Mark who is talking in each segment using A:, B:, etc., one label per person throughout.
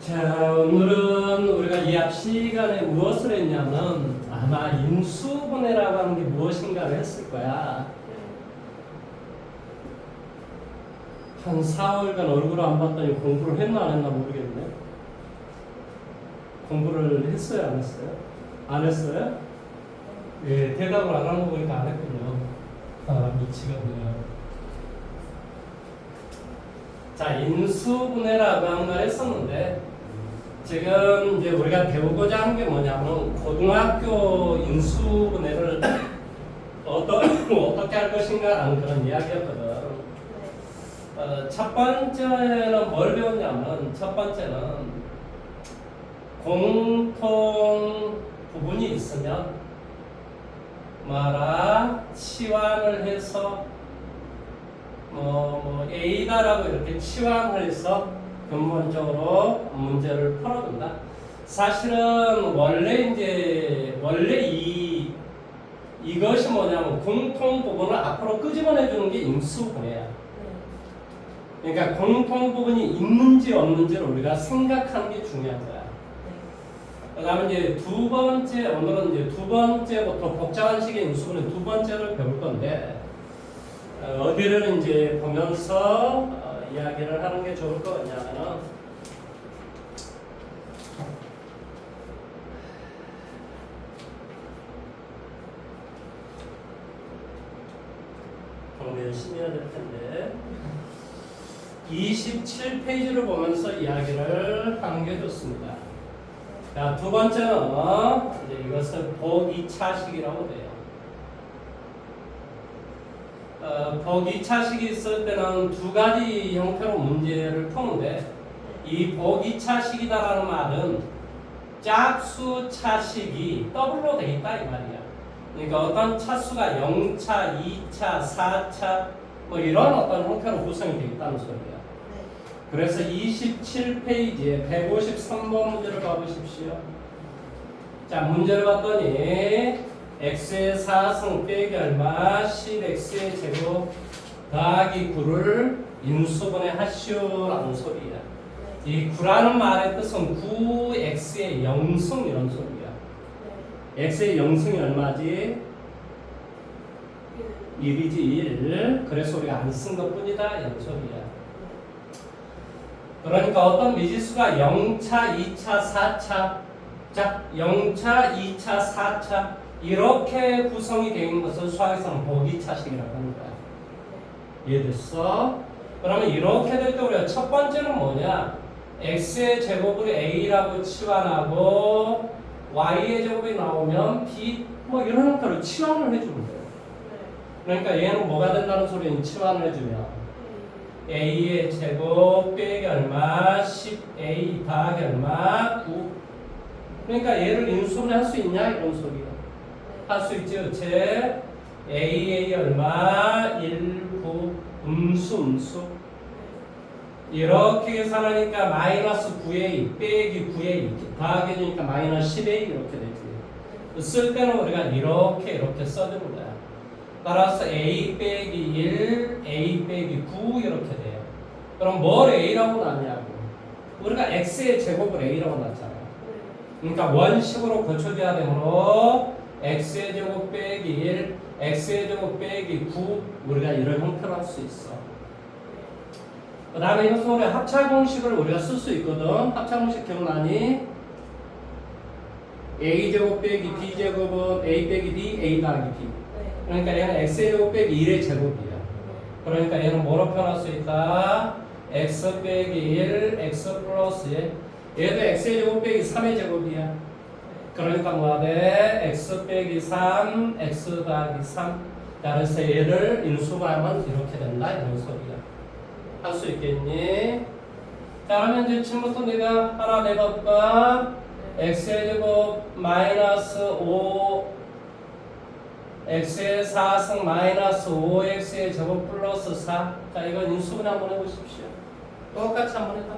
A: 자, 오늘은 우리가 이 앞 시간에 무엇을 했냐면 아마 인수분해라고 하는 게 무엇인가를 했을 거야. 한 4월간 얼굴을 안 봤더니 공부를 했나 안 했나 모르겠네. 공부를 했어요, 안 했어요? 안 했어요? 예, 대답을 안 하는 거 보니까 안 했군요. 아, 미치겠네요. 자, 인수분해라고 하는 걸 했었는데 지금 이제 우리가 배우고자 하는 게 뭐냐면 고등학교 인수분해를 어떻게 할 것인가라는 그런 이야기였거든. 첫 번째는 뭘 배웠냐면 첫 번째는 공통 부분이 있으면 치환을 해서 A다라고 이렇게 치환을 해서 근본적으로 문제를 풀어준다. 사실은 원래 이것이 뭐냐면 공통 부분을 앞으로 끄집어내 주는 게 인수분해야. 그러니까 공통 부분이 있는지 없는지를 우리가 생각하는 게 중요한 거야. 그다음에 이제 오늘은 이제 두 번째부터 복잡한 식의 인수분해 두 번째를 배울 건데 어디를 이제 보면서 이야기를 하는 게 좋을 거냐면은 공부 열심히 해야 될 텐데 27페이지를 보면서 이야기를 하는 게 좋습니다. 자, 두 번째는 이제 이것을 복 2차식이라고 돼요. 복 2차식이 있을 때는 두 가지 형태로 문제를 푸는데 이 복 2차식이다라는 말은 짝수 차식이 더블로 돼 있다 이 말이야. 그러니까 어떤 차수가 0차, 2차, 4차 뭐 이런 어떤 형태로 구성이 돼 있다는 소리야. 그래서 27페이지에 153번 문제를 봐보십시오. 자, 문제를 봤더니 x의 4승 빼기 얼마 10x의 제곱 더하기 9를 인수분해 하시오라는 소리야. 이 9라는 말의 뜻은 9x의 0승 이런 소리야. x의 0승이 얼마지? 1이지 1. 그래서 우리가 안 쓴 것뿐이다 이런 소리야. 그러니까 어떤 미지수가 0차, 2차, 4차 자, 0차, 2차, 4차 이렇게 구성이 되어 있는 것을 수학에서는 복 2차식이라고 합니다. 이해됐어? 그러면 이렇게 될 때 우리가 첫 번째는 뭐냐? x의 제곱을 a라고 치환하고 y의 제곱이 나오면 b 뭐 이런 형태로 치환을 해주면 돼요. 그러니까 얘는 뭐가 된다는 소리는 치환을 해주면 a의 제곱 빼기 얼마 10a 더하기 얼마 9 그러니까 얘를 인수분해 할 수 있냐 이런 소리야. 할 수 있지 그치? a 얼마 1, 9 음수 이렇게 계산하니까 마이너스 9a 빼기 9a 더하기 해주니까 마이너스 10a 이렇게 되지. 쓸 때는 우리가 이렇게 써주는 거야. 따라서 a 빼기 1, a 빼기 9 이렇게 돼요. 그럼 뭘 a라고 놨냐고. 우리가 x의 제곱을 a라고 놨잖아요. 그러니까 원식으로 고쳐줘야 되므로 x의 제곱 빼기 1, x의 제곱 빼기 9 우리가 이런 형태로 할 수 있어. 그 다음에 이것은 우리 합차공식을 우리가 쓸 수 있거든. 합차공식 기억나니? a제곱 빼기 b제곱은 a 빼기 b, a 더하기 b. 그러니까 얘는 x의 제곱 빼기 1의 제곱이야. 그러니까 얘는 뭐로 표현할 수 있다? x 빼기 1, x 플러스 얘도 x의 제곱 빼기 3의 제곱이야. 그러니까 뭐가 돼? x 빼기 3, x 더하기 3. 그래서 얘를 인수분해하면 이렇게 된다 이런 소리야. 할 수 있겠니? 자, 그러면 이제 지금부터 내가 하나 내볼까? x의 제곱 마이너스 5 x의 4승 마이너스 5x의 제곱 플러스 4. 자, 이건 인수분해 한번 해보십시오. 똑같이 한번 해봐.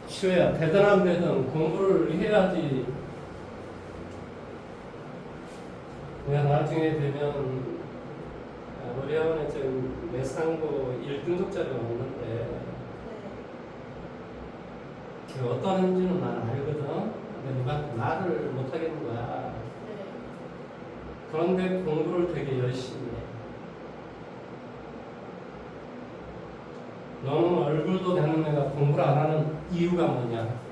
A: 쉬워야 대단한 데는 공부를 해야지. 내가 나중에 되면 우리 학원에 지금 매상고 1등급짜리가 없는데
B: 네.
A: 걔 어떤 애인지는 나는 알거든. 근데 누가 말을 못 하겠는 거야.
B: 네.
A: 그런데 공부를 되게 열심히 해. 너는 얼굴도 되는 애가 공부를 안 하는 이유가 뭐냐?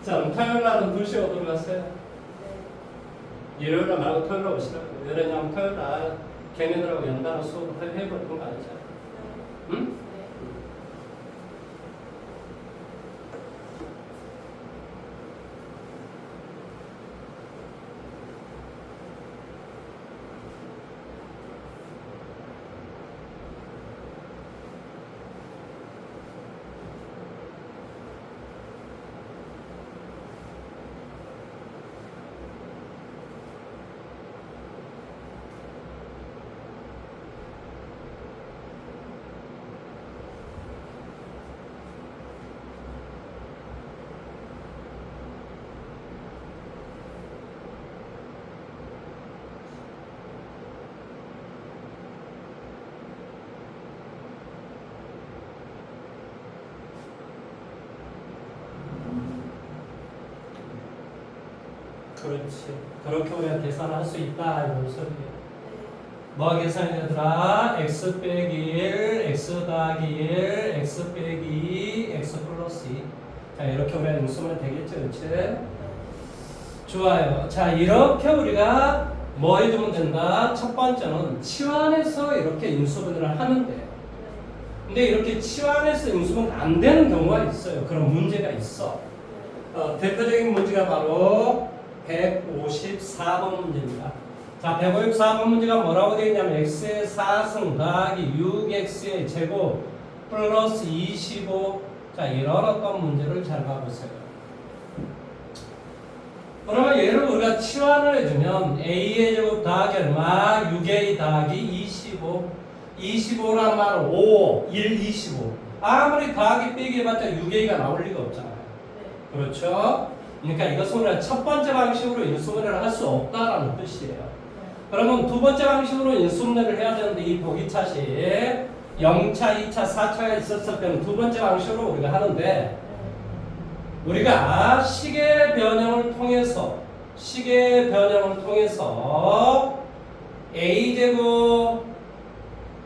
A: 자, 토요일 날은 2시에 오도록 하세요.
B: 네.
A: 일요일 날 말고 토요일 날 오시라고. 왜냐면 토요일 날 걔네들하고 연달아 수업을 해버리는 거 아니잖아. 응?
B: 네.
A: 그렇지. 그렇게 우리가 계산을 할 수 있다 이런 소리예요. 뭐가 계산이 되더라? x 빼기 1, x 더하기 1, x 빼기 2, x 플러스 2. 자, 이렇게 우리가 인수면 되겠죠, 그렇지? 좋아요. 자, 이렇게 우리가 뭐 해주면 된다? 첫 번째는 치환해서 이렇게 인수분해를 하는데, 근데 이렇게 치환해서 인수분 안 되는 경우가 있어요. 그런 문제가 있어. 대표적인 문제가 바로 154번 문제입니다. 자, 154번 문제가 뭐라고 되어 있냐면 x의 4승 더하기 6x의 제곱 플러스 25. 자, 이런 어떤 문제를 잘 봐보세요. 그러면 얘를 우리가 치환을 해주면 a의 제곱 더하기 얼마? 6a 더하기 25. 25란 말은 5, 1, 25. 아무리 더하기 빼기 해봤자 6a가 나올 리가 없잖아요. 그렇죠? 그러니까 이것은 우리가 첫 번째 방식으로 인수분해를 할 수 없다라는 뜻이에요. 그러면 두 번째 방식으로 인수분해를 해야 되는데 이 보기차식 0차, 2차, 4차가 있었을 때는 두 번째 방식으로 우리가 하는데 우리가 식의 변형을 통해서 a제곱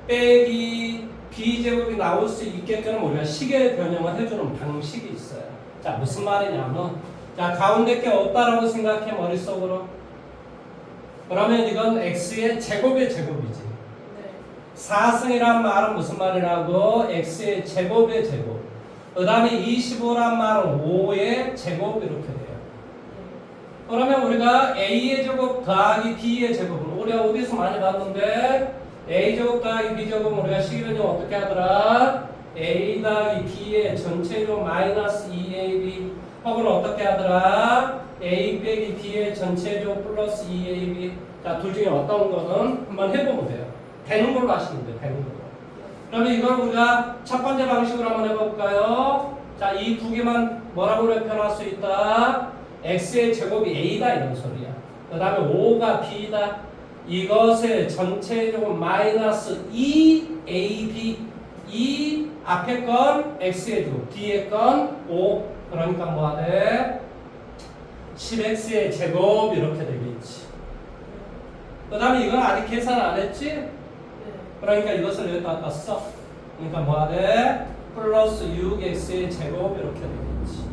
A: 빼기 b제곱이 나올 수 있게끔 우리가 식의 변형을 해주는 방식이 있어요. 자, 무슨 말이냐면 자, 가운데 게 없다라고 생각해 머릿속으로. 그러면 이건 x의 제곱의 제곱이지. 4승이란 말은 무슨 말이라고? x의 제곱의 제곱. 그 다음에 25란 말은 5의 제곱 이렇게 돼요. 그러면 우리가 a의 제곱 더하기 b의 제곱은 우리가 어디서 많이 봤는데 a 제곱 더하기 b 제곱은 우리가 식이변형 어떻게 하더라? a 더하기 b의 전체제곱 마이너스 2ab 혹은 어떻게 하더라? a 빼기 b의 전체제곱 플러스 2ab. 자, 둘 중에 어떤 거는 한번 해보면 돼요. 되는 걸로 하시면 돼요. 되는 걸로. 그러면 이걸 우리가 첫 번째 방식으로 한번 해볼까요? 자, 이 두 개만 뭐라고 표현할 수 있다? x의 제곱이 a다 이런 소리야. 그 다음에 5가 b다. 이것의 전체제곱 마이너스 2ab. 이 앞에 건 x의 제곱, 뒤에 건 5. 그러니까 뭐 하대? 10x의 제곱 이렇게 되겠지. 그 다음에 이건 아직 계산 안 했지? 그러니까 이것을 여기다 갖다 써. 그러니까 뭐 하대? 플러스 6x의 제곱 이렇게 되겠지.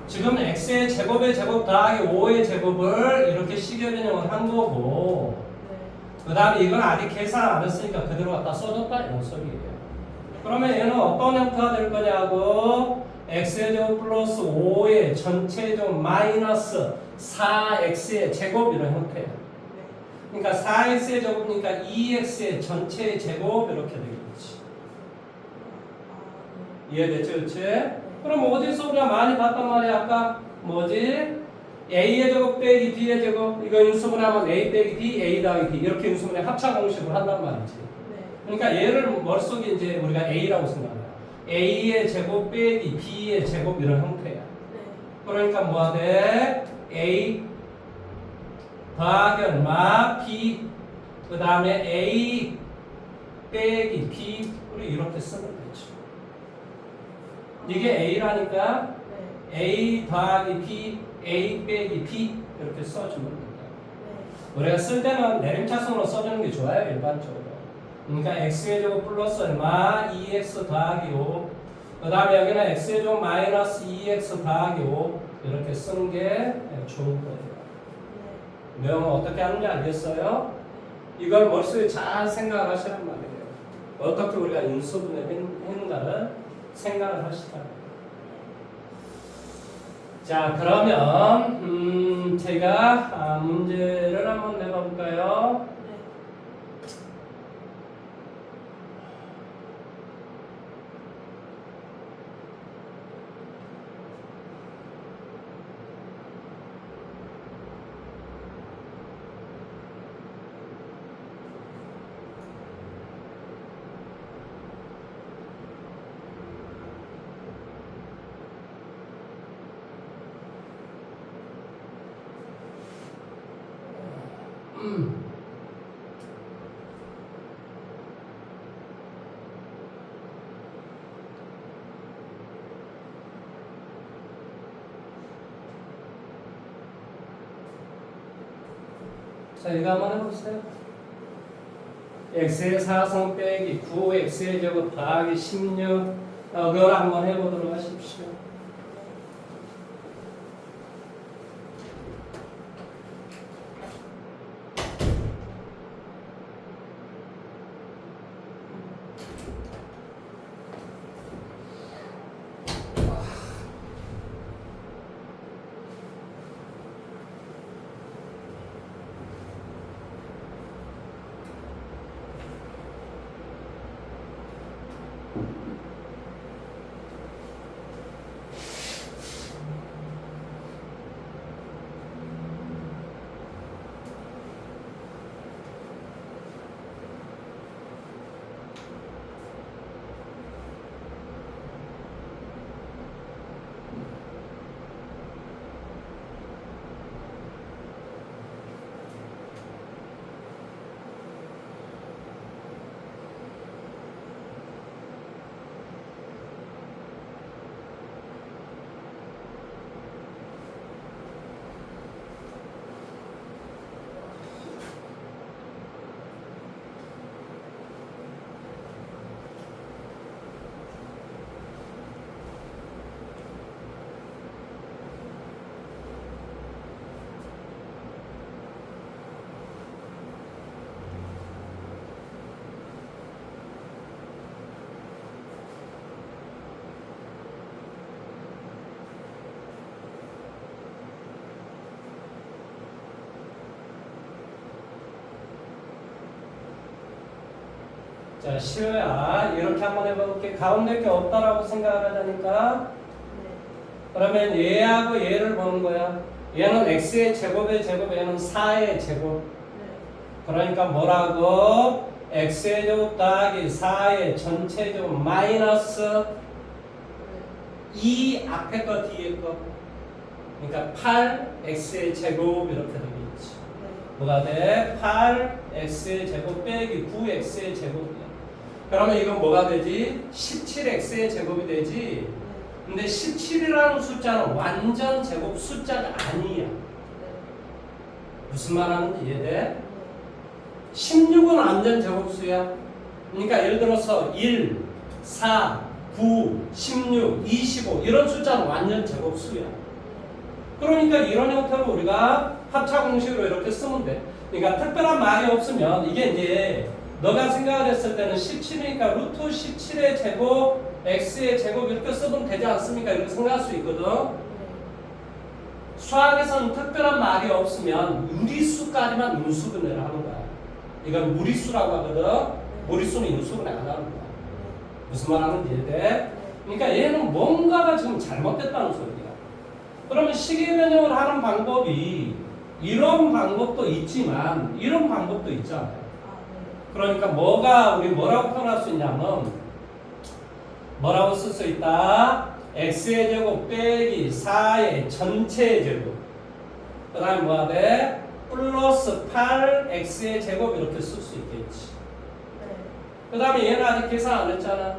A: 지금 x의 제곱의 제곱 더하기 5의 제곱을 이렇게 식여변형을 한 거고 그 다음에 이건 아직 계산 안 했으니까 그대로 갖다 써줬다 이런 소리예요. 그러면 얘는 어떤 형태가 될 거냐고 x의 제곱 플러스 5의 전체 제곱 마이너스 4x의 제곱 이런 형태예요. 그러니까 4x의 제곱이니까 2x의 전체 제곱 이렇게 되겠지. 이해됐죠? 그렇지? 그럼 어디서 우리가 많이 봤단 말이야? 아까 뭐지? a의 제곱 빼기 b의 제곱 이거 인수분해하면 a 빼기 b, a 더하기 b 이렇게 인수분해 합차 공식으로 한단 말이지. 그러니까 얘를 머릿속에 이제 우리가 a라고 생각해요. a의 제곱 빼기 b의 제곱 이런 형태. 그러니까 뭐가 돼? A 더하기 얼마? B 그 다음에 A 빼기 B 우리 이렇게 쓰면 되죠. 이게 A라니까
B: 네.
A: A 더하기 B, A 빼기 B 이렇게 써주면 된다.
B: 네.
A: 우리가 쓸 때는 내림차순으로 써주는 게 좋아요, 일반적으로. 그러니까 x의 제곱 플러스 얼마? 2x 더하기 5. 그 다음에 여기는 x의 제곱 마이너스 2x 더하기 5 이렇게 쓰는 게 좋은 거예요.
B: 네.
A: 내용은 어떻게 하는지 알겠어요? 이걸 머릿속에 잘 생각을 하시란 말이에요. 어떻게 우리가 인수분해 했는가를 생각을 하시라. 자, 그러면 제가 문제를 한번 내봐 볼까요?
B: 네.
A: 자, 이거 한번 해보세요. x의 4승 빼기 9, x의 제곱 더하기 16 그걸 한번 해보도록 하십시오. 자, 시호야 이렇게 한번 해볼게. 가운데 게 없다라고 생각을 하자니까
B: 네.
A: 그러면 얘하고 얘를 보는 거야. 얘는 x의 제곱의 제곱, 얘는 4의 제곱.
B: 네.
A: 그러니까 뭐라고? x의 제곱 더하기 4의 전체 제곱 마이너스
B: 네.
A: 2 앞에 거 뒤에 거. 그러니까 8x의 제곱 이렇게 되겠지.
B: 네.
A: 뭐가 돼? 8x의 제곱 빼기 9x의 제곱이야. 그러면 이건 뭐가 되지? 17x의 제곱이 되지. 근데 17이라는 숫자는 완전 제곱 숫자가 아니야. 무슨 말 하는지 이해돼? 16은 완전 제곱수야. 그러니까 예를 들어서 1, 4, 9, 16, 25 이런 숫자는 완전 제곱수야. 그러니까 이런 형태로 우리가 합차 공식으로 이렇게 쓰면 돼. 그러니까 특별한 말이 없으면 이게 이제 너가 생각을 했을 때는 17이니까 루트 17의 제곱, x의 제곱 이렇게 써도 되지 않습니까? 이렇게 생각할 수 있거든. 수학에서는 특별한 말이 없으면 무리수까지만 인수분해를 하는 거야. 이건 무리수라고 하거든. 무리수는 인수분해 안 하는 거야. 무슨 말 하는지 이해돼? 그러니까 얘는 뭔가가 지금 잘못됐다는 소리야. 그러면 시계 변형을 하는 방법이 이런 방법도 있지만 이런 방법도 있잖아요. 그러니까 우리 뭐라고 표현할 수 있냐면 뭐라고 쓸 수 있다? x의 제곱 빼기 4의 전체의 제곱. 그 다음에 뭐가 돼? 플러스 8x의 제곱 이렇게 쓸 수 있겠지.
B: 네.
A: 그 다음에 얘는 아직 계산 안 했잖아.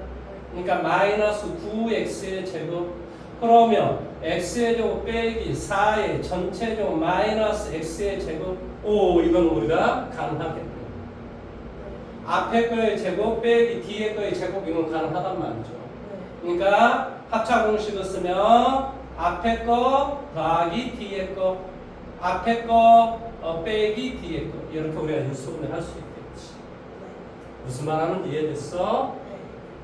A: 그러니까 마이너스 9x의 제곱. 그러면 x의 제곱 빼기 4의 전체 제곱 마이너스 x의 제곱. 오, 이건 우리가 가능하겠네. 앞에 거의 제곱 빼기 뒤에 거의 제곱 이건 가능하단 말이죠. 그러니까 합차 공식을 쓰면 앞에 거 더하기 뒤에 거, 앞에 거 빼기 뒤에 거 이렇게 우리가 인수분해 할 수 있겠지. 무슨 말하는지 이해됐어?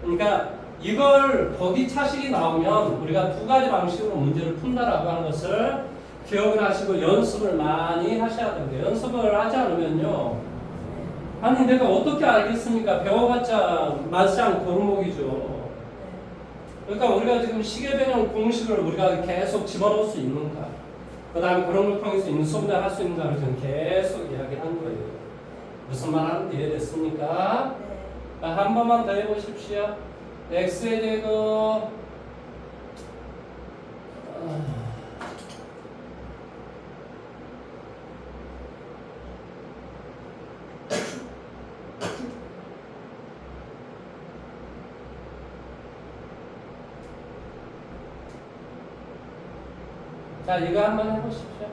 A: 그러니까 이걸 보기 차식이 나오면 우리가 두 가지 방식으로 문제를 푼다라고 하는 것을 기억을 하시고 연습을 많이 하셔야 됩니다. 연습을 하지 않으면요. 아니 내가 어떻게 알겠습니까? 배워봤자 말짱 도루묵이죠. 그러니까 우리가 지금 시계변형 공식을 우리가 계속 집어넣을 수 있는가? 그 다음에 그런 걸 통해서 인수분해 할 수 있는가를 저는 계속 이야기한 거예요. 무슨 말 하는지 이해됐습니까? 한 번만 더 해보십시오. x의 제곱 자, 이거 한번 해보십시오.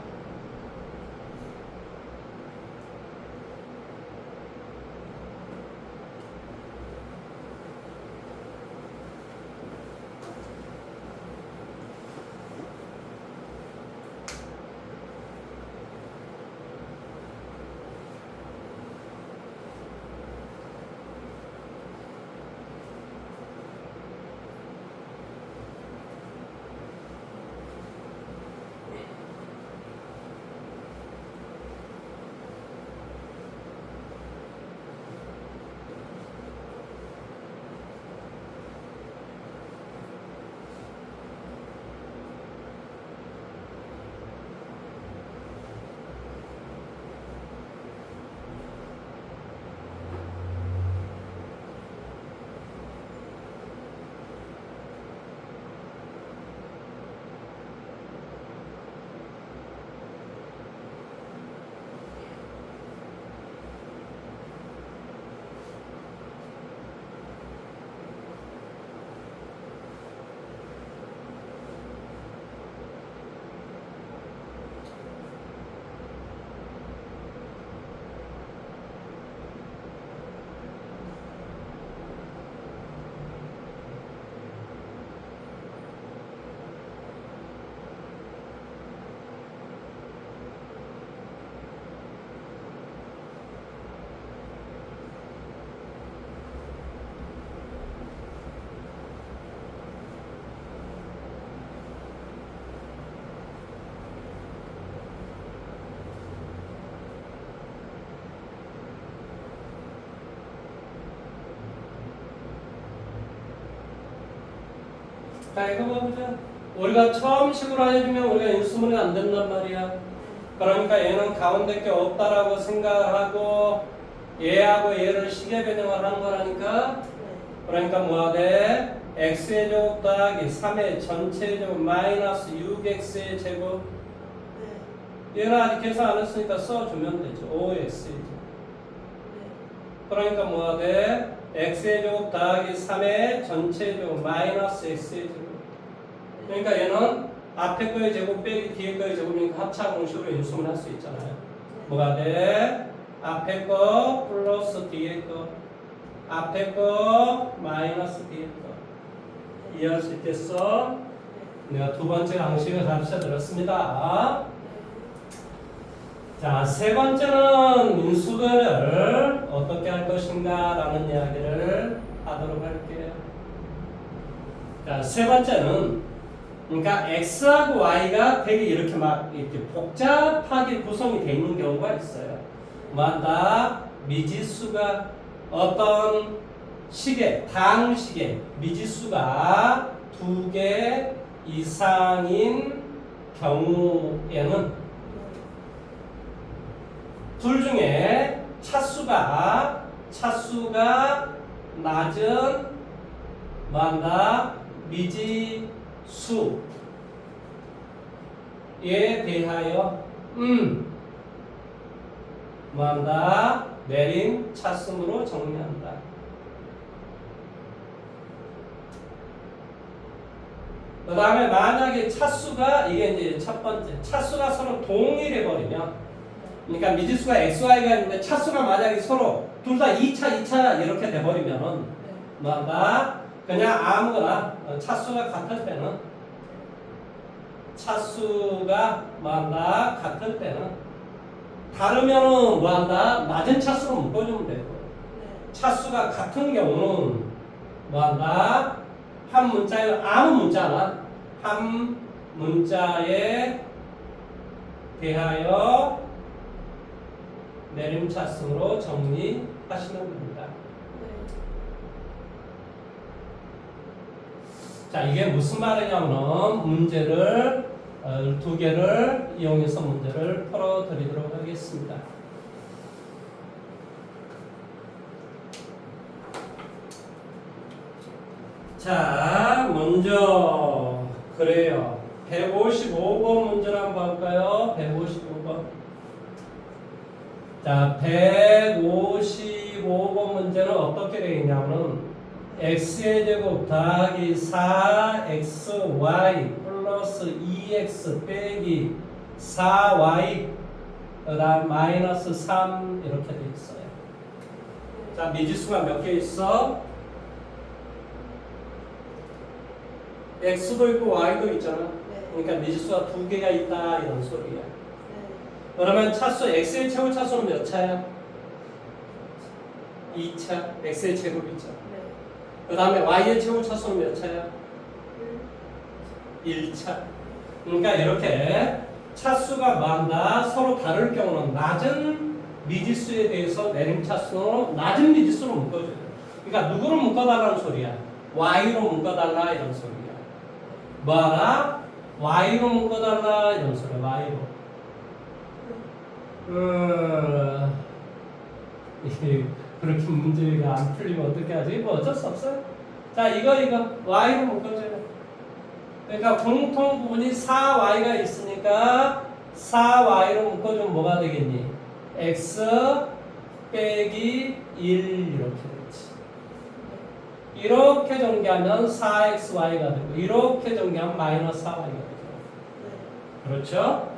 A: 자, 이거 보자. 우리가 처음 식으로 해주면 우리가 인수분해 안 된단 말이야. 그러니까 얘는 가운데 게 없다라고 생각을 하고 얘하고 얘를 시계 변형을 하는 거라니까. 그러니까 뭐가 돼? x의 제곱 더하기 3의 전체 제곱 마이너스 6x의 제곱. 얘는 아직 계산 안 했으니까 써주면 되죠. 5x의 제곱. 그러니까 뭐가 돼? x의 제곱 더하기 3의 전체 제곱 마이너스 x의 제곱. 그러니까 얘는 앞에 거의 제곱 빼기 뒤에 거의 제곱이니까 합차 공식으로 인수분해 할 수 있잖아요. 뭐가 돼? 앞에 거 플러스 뒤에 거, 앞에 거 마이너스 뒤에 거. 이해할 수 있겠어? 내가 두 번째 방식을 가르쳐 드렸습니다. 자, 세 번째는 인수분해를 어떻게 할 것인가 라는 이야기를 하도록 할게요. 자, 세 번째는 그러니까 x하고 y가 되게 이렇게 막 이렇게 복잡하게 구성이 되어 있는 경우가 있어요. 뭐한다? 미지수가 어떤 시계, 다항시계 미지수가 2개 이상인 경우에는 둘 중에 차수가 낮은 뭐한다? 미지수에 대하여 뭐한다? 내림 차순으로 정리한다. 그 다음에 만약에 차수가 이게 이제 첫 번째 차수가 서로 동일해 버리면 그러니까 미지수가 xy가 있는데 차수가 만약에 서로 둘 다 2차 이렇게 돼 버리면은 뭐한다? 그냥 아무거나 차수가 같을 때는 차수가 뭐한다? 같을 때는 다르면은 뭐한다? 낮은 차수로 묶어주면 되고 차수가 같은 경우는 뭐한다? 한 문자에 아무 문자나 한 문자에 대하여 내림차순으로 정리하시면 됩니다. 자, 이게 무슨 말이냐면 문제를 두 개를 이용해서 문제를 풀어드리도록 하겠습니다. 자, 먼저 그래요. 155번 문제를 한번 볼까요? 155번. 자, 155번 문제는 어떻게 되어 있냐면 x의 제곱 더하기 4xy 플러스 2x 빼기 4y 그다음 마이너스 3 이렇게 되어 있어요. 자, 미지수가 몇 개 있어? x도 있고 y도 있잖아. 그러니까 미지수가 두 개가 있다 이런 소리야. 그러면 차수 x의 최고 차수는 몇 차야? 2차. x의 제곱이죠. 그 다음에 y의 최고 차수는 몇 차야? 1차. 그러니까 이렇게 차수가 많다 서로 다를 경우는 낮은 미지수에 대해서 내림차수로 낮은 미지수로 묶어줘요. 그러니까 누구를 묶어달라는 소리야? y로 묶어달라 이런 소리야. 뭐하라? y로 묶어달라 이런 소리야. y로. 그렇게 문제가 안 풀리면 어떻게 하지? 뭐 어쩔 수 없어요. 자, 이거 y로 묶어줘요. 그러니까 공통 부분이 4y가 있으니까 4y로 묶어주면 뭐가 되겠니? x 빼기 1 이렇게 되지. 이렇게 전개하면 4xy가 되고 이렇게 전개하면 마이너스 4y가 되죠. 그렇죠?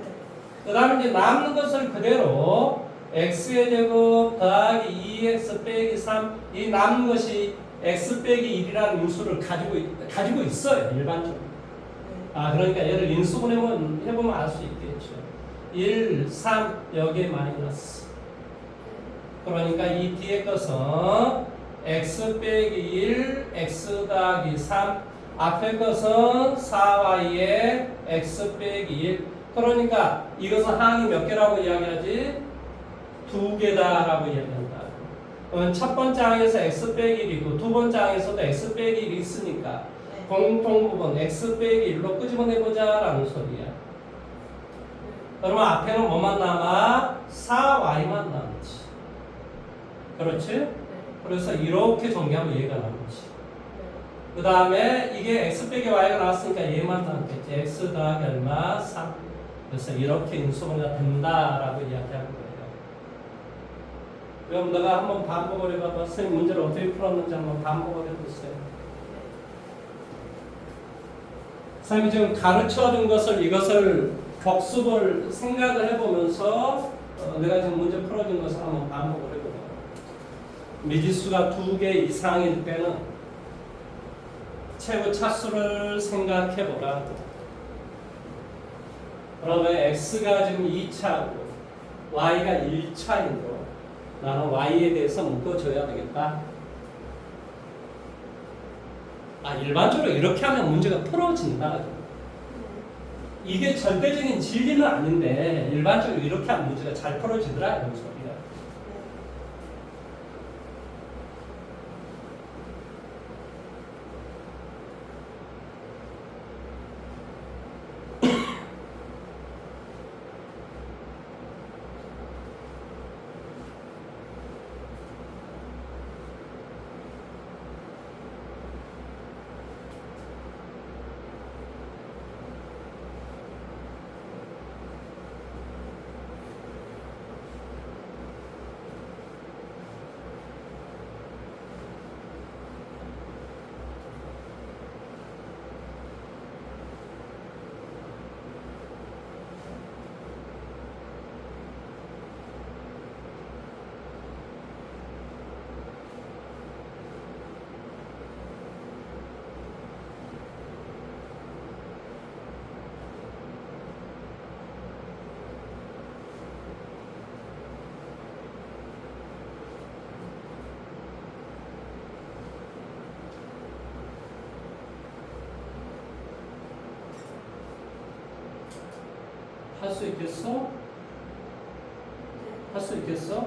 A: 그 다음에 이제 남는 것을 그대로 x의 제곱 더하기 2x 빼기 3 이 남는 것이 x 빼기 1이라는 인수를 가지고 있어요. 일반적으로. 아, 그러니까 얘를 인수분 해보면 알 수 있겠죠. 1, 3 여기에 마이너스. 그러니까 이 뒤에 것은 x 빼기 1, x 더하기 3 앞에 것은 4y에 x 빼기 1 그러니까 이것은 항이 몇 개라고 이야기하지? 두 개다라고 이야기한다. 그러면 첫 번째 항에서 x 빼기 1이고 두 번째 항에서도 x 빼기 1이 있으니까 공통 부분 x 빼기 1로 끄집어내보자 라는 소리야. 그러면 앞에는 뭐만 남아? 4y만 남지. 그렇지? 그래서 이렇게 정리하면 얘가 나오지. 그 다음에 이게 x 빼기 y가 나왔으니까 얘만 남겠지. x 더하기 얼마? 3. 그래서 이렇게 인수분해가 된다라고 이야기하는 거예요. 그럼 너가 한번 반복을 해봐봐. 선생님 문제를 어떻게 풀었는지 한번 반복을 해보세요. 선생님이 지금 가르쳐준 것을 이것을 복습을 생각을 해보면서 내가 지금 문제 풀어준 것을 한번 반복을 해보자. 미지수가 두 개 이상일 때는 최고 차수를 생각해보라. 그러면 x가 지금 2차고 y가 1차이므로 나는 y에 대해서 묶어줘야 되겠다. 아, 일반적으로 이렇게 하면 문제가 풀어진다. 이게 절대적인 진리는 아닌데 일반적으로 이렇게 하면 문제가 잘 풀어지더라 이런 소리야. 할 수 있겠어? 할 수 있겠어?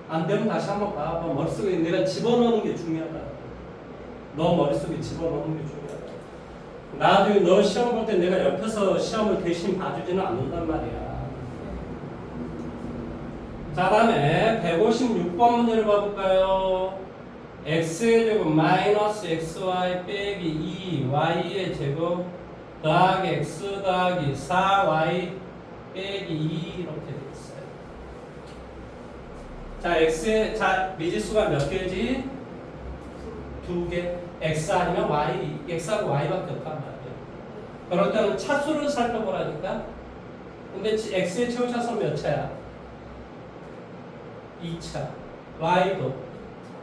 A: 안 되면 다시 한번 봐봐. 머릿속에 내가 집어넣는 게 중요하다. 너 머릿속에 집어넣는 게 중요하다. 나중에 너 시험 볼 때 내가 옆에서 시험을 대신 봐주지는 않는단 말이야. 자, 다음에 156번 문제를 봐볼까요? x의 제곱 마이너스 xy 빼기 2y의 제곱 더하기 x 더하기 4y 빼기 2 이렇게 돼 있어요. 자, 자, 미지수가 몇 개지? 2개. x 아니면 y, x하고 y밖에 없단 말이에요. 그럴 때는 차수를 살펴보라니까. 근데 x의 최후 차수는 몇 차야? 2차. y도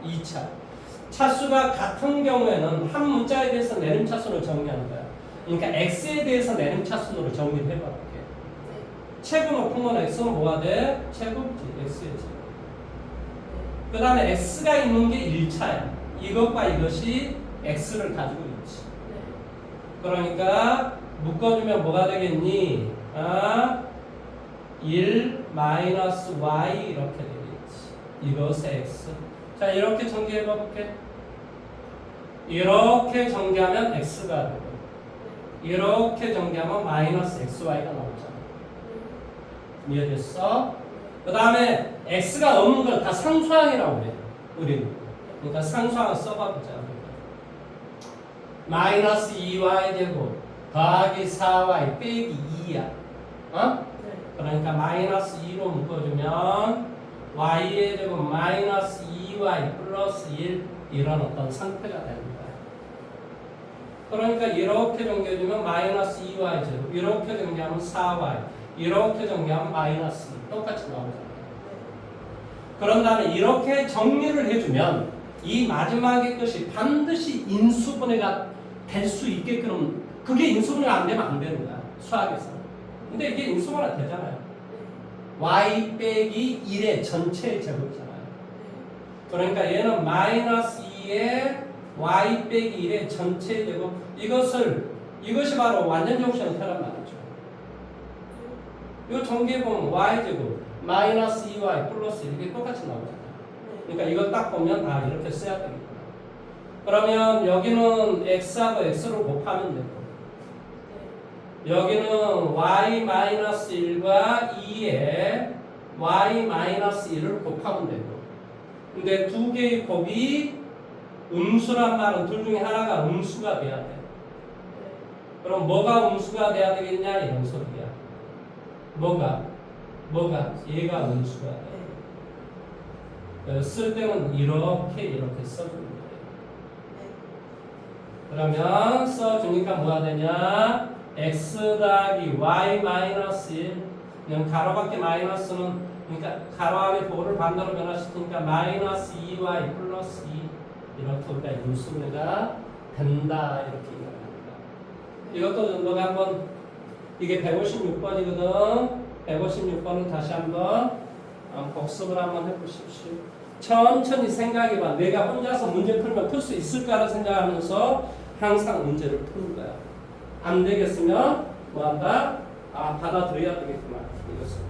A: 2차. 차수가 같은 경우에는 한 문자에 대해서 내림차순으로 정리하는 거야. 그러니까 x에 대해서 내림차순으로 정리를 해볼게. 최고 높은 건 x는 뭐가 돼? 최고지. x의 제곱. 그 다음에 x가 있는 게 1차야. 이것과 이것이 x를 가지고 있지. 그러니까 묶어주면 뭐가 되겠니? 1 마이너스 y 이렇게 되겠지. 이것의 x. 자, 이렇게 전개해 볼게. 이렇게 전개하면 x가 되고, 이렇게 전개하면 마이너스 xy가 나오잖아. 이해됐어? 그 다음에 x가 없는 걸 다 상수항이라고 그래. 우리는. 그러니까 상수항을 써봐보자. 마이너스 2y 제곱 더하기 4y 빼기 2야. 어? 그러니까 마이너스 2로 묶어주면 y의 제곱 마이너스 2y 플러스 1 이런 어떤 상태가 됩니다. 그러니까 이렇게 정리해주면 마이너스 2y 제곱, 이렇게 정리하면 4y, 이렇게 정리하면 마이너스 2 똑같이 나오잖아요. 그런 다음에 이렇게 정리를 해주면 이 마지막의 것이 반드시 인수분해가 될 수 있게끔, 그게 인수분해가 안 되면 안 되는 거야, 수학에서. 근데 이게 인수분해가 되잖아요. y 빼기 1의 전체의 제곱이잖아요. 그러니까 얘는 마이너스 2의 y 빼기 1의 전체의 제곱, 이것이 바로 완전정식 형태란 말이죠. 이거 전개해보면 y 제곱 마이너스 2y 플러스 1 이게 똑같이 나오잖아요. 그러니까 이걸 딱 보면 이렇게 써야 되겠구나. 그러면 여기는 x하고 x를 곱하면 되고, 여기는 y 마이너스 1과 2에 y 마이너스 1을 곱하면 되고, 근데 두 개의 곱이 음수란 말은 둘 중에 하나가 음수가 돼야 돼. 그럼 뭐가 음수가 돼야 되겠냐 이런 소리야. 뭐가 얘가 음수가 돼. 쓸 때는 이렇게 써주는 거예요. 그러면 써주니까 뭐가 되냐? x 더하기 y 마이너스 1. 그냥 가로 밖에 마이너스는, 그러니까 가로 안에 보호를 반대로 변화시키니까 마이너스 2y 플러스 2 이렇게 우리가 인수분해가 된다 이렇게 얘기합니다. 이것도 너가 한번, 이게 156번이거든. 156번을 다시 한번 복습을 한번 해보십시오. 천천히 생각해봐. 내가 혼자서 문제 풀면 풀 수 있을까를 생각하면서 항상 문제를 푸는 거야. 안 되겠으면 뭐 한다? 받아들여야 되겠구나. 이것을.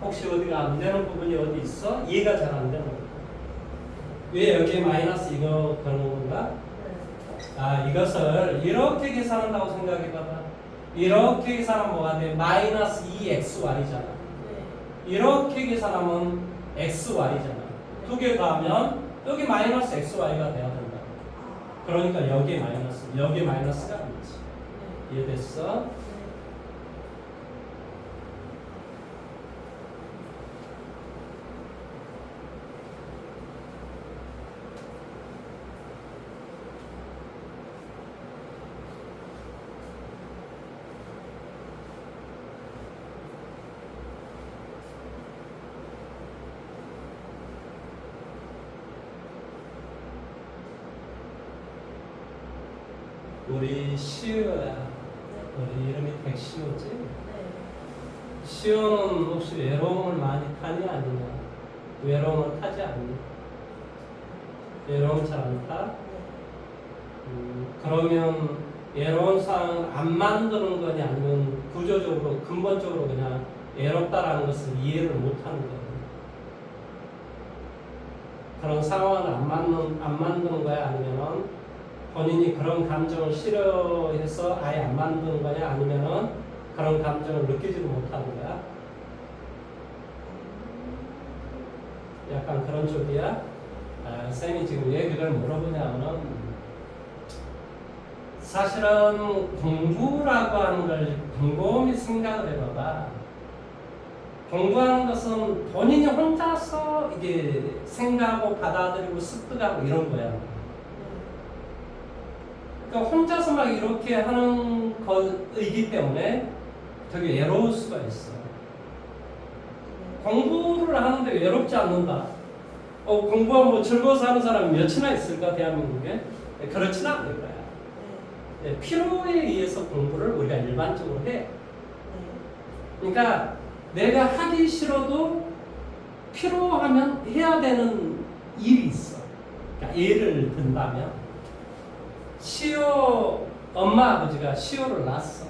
A: 혹시 어디가 안 되는 부분이 어디 있어? 이해가 잘 안 되는 거야. 왜 여기에 마이너스 이거 그런 건가? 아, 이것을 이렇게 계산한다고 생각해봐봐. 이렇게 계산하면 뭐가 돼? 마이너스 2xy잖아. 이렇게 계산하면 xy잖아. 두 개 더하면 여기 마이너스 xy가 돼야 된다. 그러니까 여기에 마이너스가 아니지. 이해됐어? 우리 시우야. 우리 이름이 백시우지? 시우는 혹시 외로움을 많이 타니 아니냐? 외로움을 타지 않니? 외로움 잘 안 타? 그러면 외로운 상황을 안 만드는 거냐 아니면 구조적으로 근본적으로 그냥 외롭다라는 것을 이해를 못하는 거냐? 그런 상황을 안 만드는 거야 아니면은 본인이 그런 감정을 싫어해서 아예 안 만드는 거냐 아니면은 그런 감정을 느끼지도 못하는 거야? 약간 그런 쪽이야? 아, 쌤이 지금 왜 그걸 물어보냐면은 사실은 공부라고 하는 걸 곰곰이 생각을 해봐봐. 공부하는 것은 본인이 혼자서 이게 생각하고 받아들이고 습득하고 이런 거야. 그러니까 혼자서 막 이렇게 하는 것이기 때문에 되게 외로울 수가 있어. 공부를 하는데 외롭지 않는다. 공부하면 뭐 즐거워서 하는 사람이 몇이나 있을까 대한민국에? 그렇지는 않을 거야. 필요에 의해서 공부를 우리가 일반적으로 해. 그러니까 내가 하기 싫어도 필요하면 해야 되는 일이 있어. 그러니까 예를 든다면 시오 엄마 아버지가 시오를 낳았어.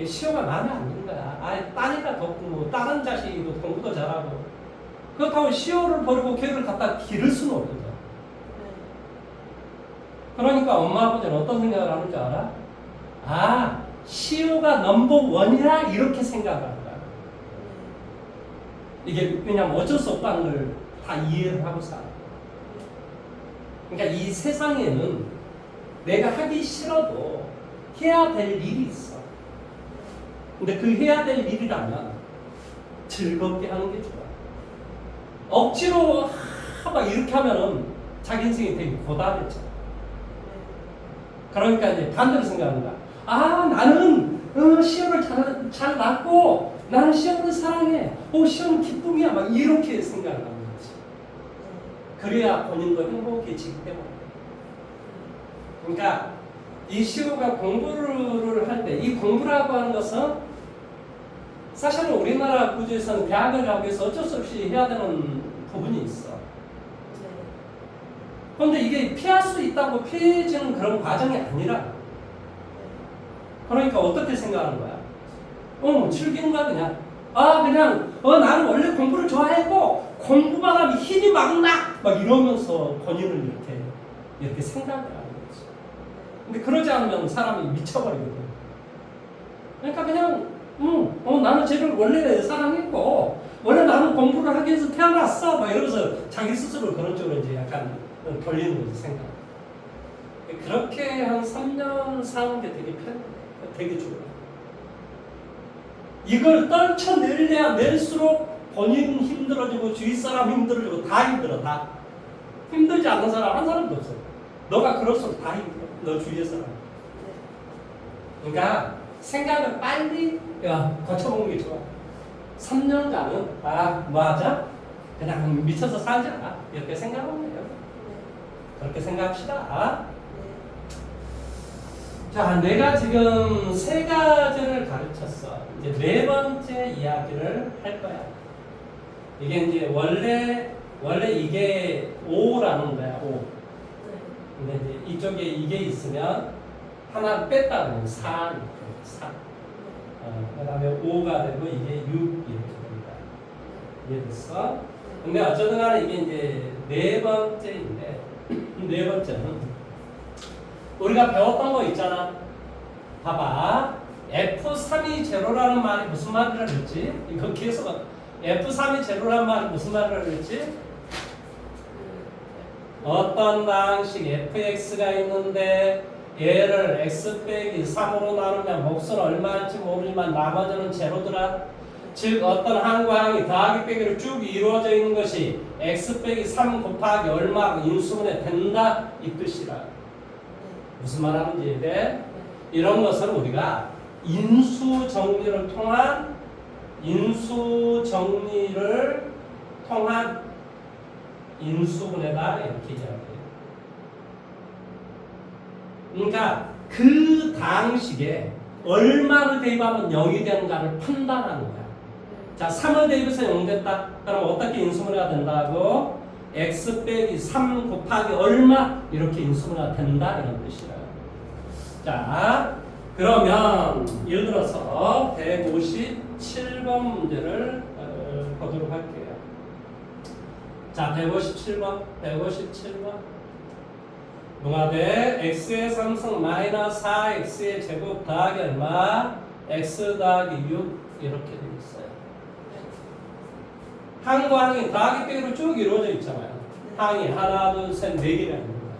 A: 시오가 마음에 안 드는 거야. 따니까 덥고 뭐 다른 자식도 공부도 잘하고 그렇다고 시오를 버리고 걔를 갖다 기를 수는 없거든. 그러니까 엄마 아버지는 어떤 생각을 하는 줄 알아? 아, 시오가 넘버원이라 이렇게 생각하는 거야. 이게 왜냐면 어쩔 수 없다는 걸 다 이해를 하고 살아. 그러니까 이 세상에는 내가 하기 싫어도 해야 될 일이 있어. 근데 그 해야 될 일이라면 즐겁게 하는 게 좋아. 억지로 막 이렇게 하면은 자기 인생이 되게 고달해져. 그러니까 이제 반대로 생각하는 거야. 아, 나는 시험을 잘 낳고 나는 시험을 사랑해. 시험 기쁨이야. 막 이렇게 생각을 하는 거지. 그래야 본인도 행복해지기 때문에. 그러니까 이 시호가 공부를 할 때 이 공부라고 하는 것은 사실은 우리나라 구조에서는 대학을 가기 위해서 어쩔 수 없이 해야 되는 부분이 있어. 그런데 이게 피할 수 있다고 피해지는 그런 과정이 아니라 그러니까 어떻게 생각하는 거야? 즐기는 거야 그냥. 그냥 나는 원래 공부를 좋아했고 공부만 하면 힘이 막 나! 막 이러면서 본인을 이렇게 생각을 하는 거지. 근데 그러지 않으면 사람이 미쳐버리거든. 그러니까 그냥 나는 쟤를 원래 사랑했고 원래 나는 공부를 하기 위해서 태어났어 막 이러면서 자기 스스로 그런 쪽으로 이제 약간 돌리는 거지 생각. 그렇게 한 3년 사는 게 되게 되게 좋아. 이걸 떨쳐내려야 낼수록 본인 힘들어지고 주위 사람 힘들어지고 다 힘들어. 다 힘들지 않는 사람 한 사람도 없어. 너가 그럴수록 다 힘들어. 너 주위의 사람. 그러니까 생각을 빨리 거쳐보는 게 좋아. 3년간은 뭐 하자? 그냥 미쳐서 살자. 이렇게 생각하면 돼요. 그렇게 생각합시다. 자, 내가 지금 3가지를 가르쳤어. 이제 4번째 이야기를 할 거야. 이게 이제 원래 이게 5라는 거야. 5. 근데 이제 이쪽에 이게 있으면 하나 뺐다 그러면 4. 그 다음에 5가 되고 이게 6 이렇게 됩니다. 이해됐어? 근데 어쨌든 간에 이게 이제 네 번째인데, 네 번째는 우리가 배웠던 거 있잖아. 봐봐. F3이 제로라는 말이 무슨 말이라 그랬지? 이거 계속 F3이 제로라는 말이 무슨 말이라 그랬지? 어떤 방식 fx가 있는데 얘를 x 빼기 3으로 나누면 몫은 얼마일지 모르지만 나머지는 제로더라. 즉 어떤 항과 항이 더하기 빼기로 쭉 이루어져 있는 것이 x 빼기 3 곱하기 얼마 인수분해 된다 이 뜻이라. 무슨 말하는지 이해돼? 이런 것을 우리가 인수 정리를 통한 인수분해다 이렇게 이야기해요. 그러니까 그 당식에 얼마를 대입하면 0이 되는가를 판단하는 거야. 자, 3을 대입해서 0 됐다. 그럼 어떻게 인수분해가 된다고? x 빼기 3 곱하기 얼마 이렇게 인수분해가 된다 이런 뜻이라. 자, 그러면 예를 들어서 157번 문제를 보도록 할게요. 자, 157번. 뭐가 돼? x의 3승 마이너스 4x의 제곱 더하기 얼마? x 더하기 6 이렇게 되어 있어요. 항과 항이 더하기 빼기로 쭉 이루어져 있잖아요. 항이 하나, 둘, 셋, 네 개가 있는 거야.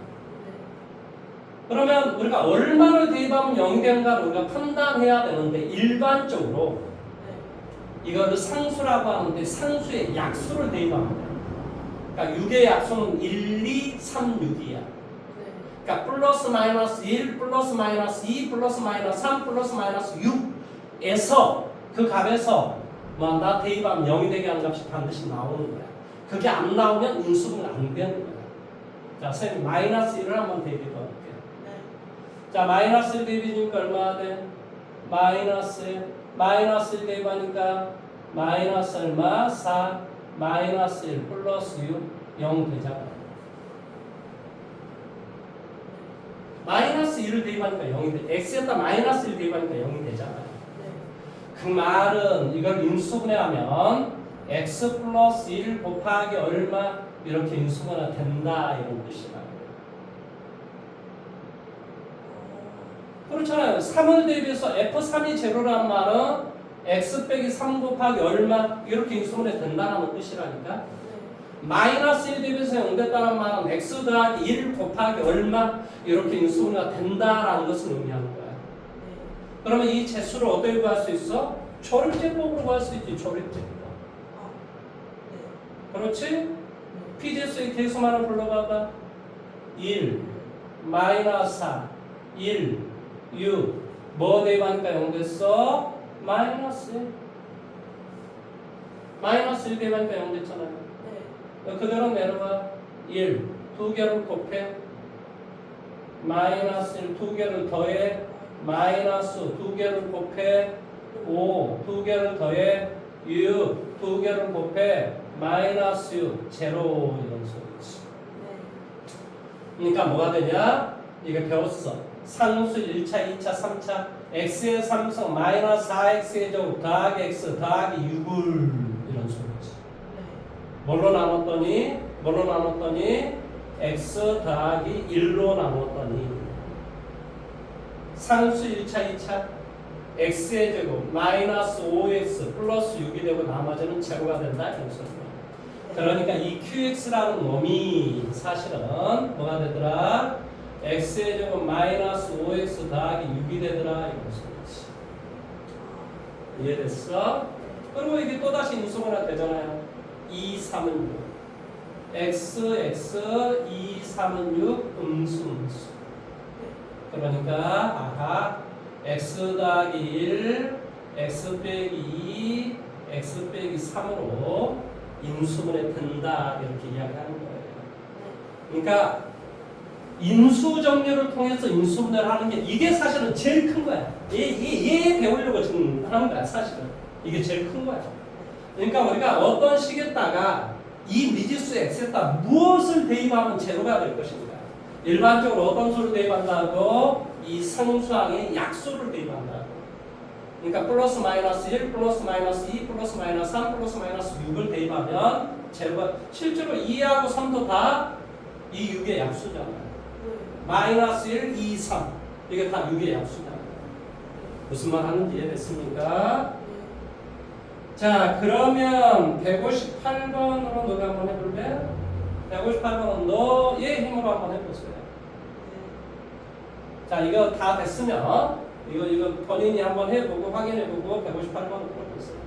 A: 그러면 우리가 얼마를 대입하면 0이 되는가를 우리가 판단해야 되는데 일반적으로 이거를 상수라고 하는데 상수의 약수를 대입하면 돼요. 그러니까 6의 약수는 1, 2, 3, 6이야. 그러니까 플러스 마이너스 1, 플러스 마이너스 2, 플러스 마이너스 3, 플러스 마이너스 6에서 그 값에서 나 대입하면 0이 되게 하는 값이 반드시 나오는 거야. 그게 안 나오면 인수분해 안 되는 거야. 자, 선생님 마이너스 1을 한번 대입해 볼게요. 자, 마이너스 1 대입이니까 얼마나 돼? 마이너스 1 대입하니까 마이너스 얼마? 4 마이너스 1 플러스 6 0 되잖아. 마이너스 1을 대입하니까 0이 돼. x에다 마이너스 1 대입하니까 0이 되잖아요. 그 말은 이걸 인수분해하면 x 플러스 1 곱하기 얼마 이렇게 인수분해가 된다 이런 뜻이라. 그렇잖아요. 3을 대비해서 f3이 제로라는 말은 x 빼기 3 곱하기 얼마 이렇게 인수분해 된다는 뜻이라니까. 마이너스 1 대비해서 0 됐다는 말은 x 더하기 1 곱하기 얼마 이렇게 인수분해가 된다라는 것을 의미하는 거야. 그러면 이 재수를 어떻게 구할 수 있어? 조립제법으로 구할 수 있지. 조립제법. 그렇지? p제수의 계수만을 불러봐봐. 1 마이너스 4 1 6 뭐 대입하니까 0 됐어? 마이너스 1 마이너스 1 대입하니까 0 됐잖아요. 그대로 내려가. 1 두 개를 곱해 마이너스 1 두 개를 더해 마이너스 두 개를 곱해 5 두 개를 더해 6 두 개를 곱해 마이너스 6 제로 이런 소리지. 그러니까 뭐가 되냐? 이게 배웠어. 상수 1차, 2차, 3차 x의 3승 마이너스 4x의 제곱 더하기 x 더하기 6을 이런 소리지. 뭘로 나눴더니 x 더하기 1로 나눴더니 상수 1차, 2차 x의 제곱 마이너스 5x 플러스 6이 되고 나머지는 제로가 된다 이런 소리야. 그러니까 이 qx라는 놈이 사실은 뭐가 되더라? x의 제곱 마이너스 5x 더하기 6이 되더라 이런 소리지. 이해됐어? 그리고 이게 또다시 인수분해가 되잖아요. 2, 3은 6 x, 2, 3은 6 음수 그러니까 x 더하기 1 x 빼기 2 x 빼기 3으로 인수분해 된다 이렇게 이야기하는 거예요. 그러니까 인수 정리를 통해서 인수분해를 하는 게 이게 사실은 제일 큰 거야. 얘 배우려고 지금 하는 거야. 사실은 이게 제일 큰 거야. 그러니까 우리가 어떤 식에다가 이 미지수 x에다 무엇을 대입하면 제로가 될 것인가. 일반적으로 어떤 수를 대입한다고? 이 상수항의 약수를 대입한다고. 그러니까 플러스 마이너스 1, 플러스 마이너스 2, 플러스 마이너스 3, 플러스 마이너스 6을 대입하면 제곱은 실제로 2하고 3도 다 이 6의 약수잖아요. 마이너스 1, 2, 3 이게 다 6의 약수잖아요. 무슨 말 하는지 이해됐습니까? 자, 그러면 158번으로 너가 한번 해볼래? 158번은 너의 힘으로 한번 해보세요. 자, 이거 다 됐으면 이거 본인이 한번 해보고 확인해보고 158번을 풀어보세요.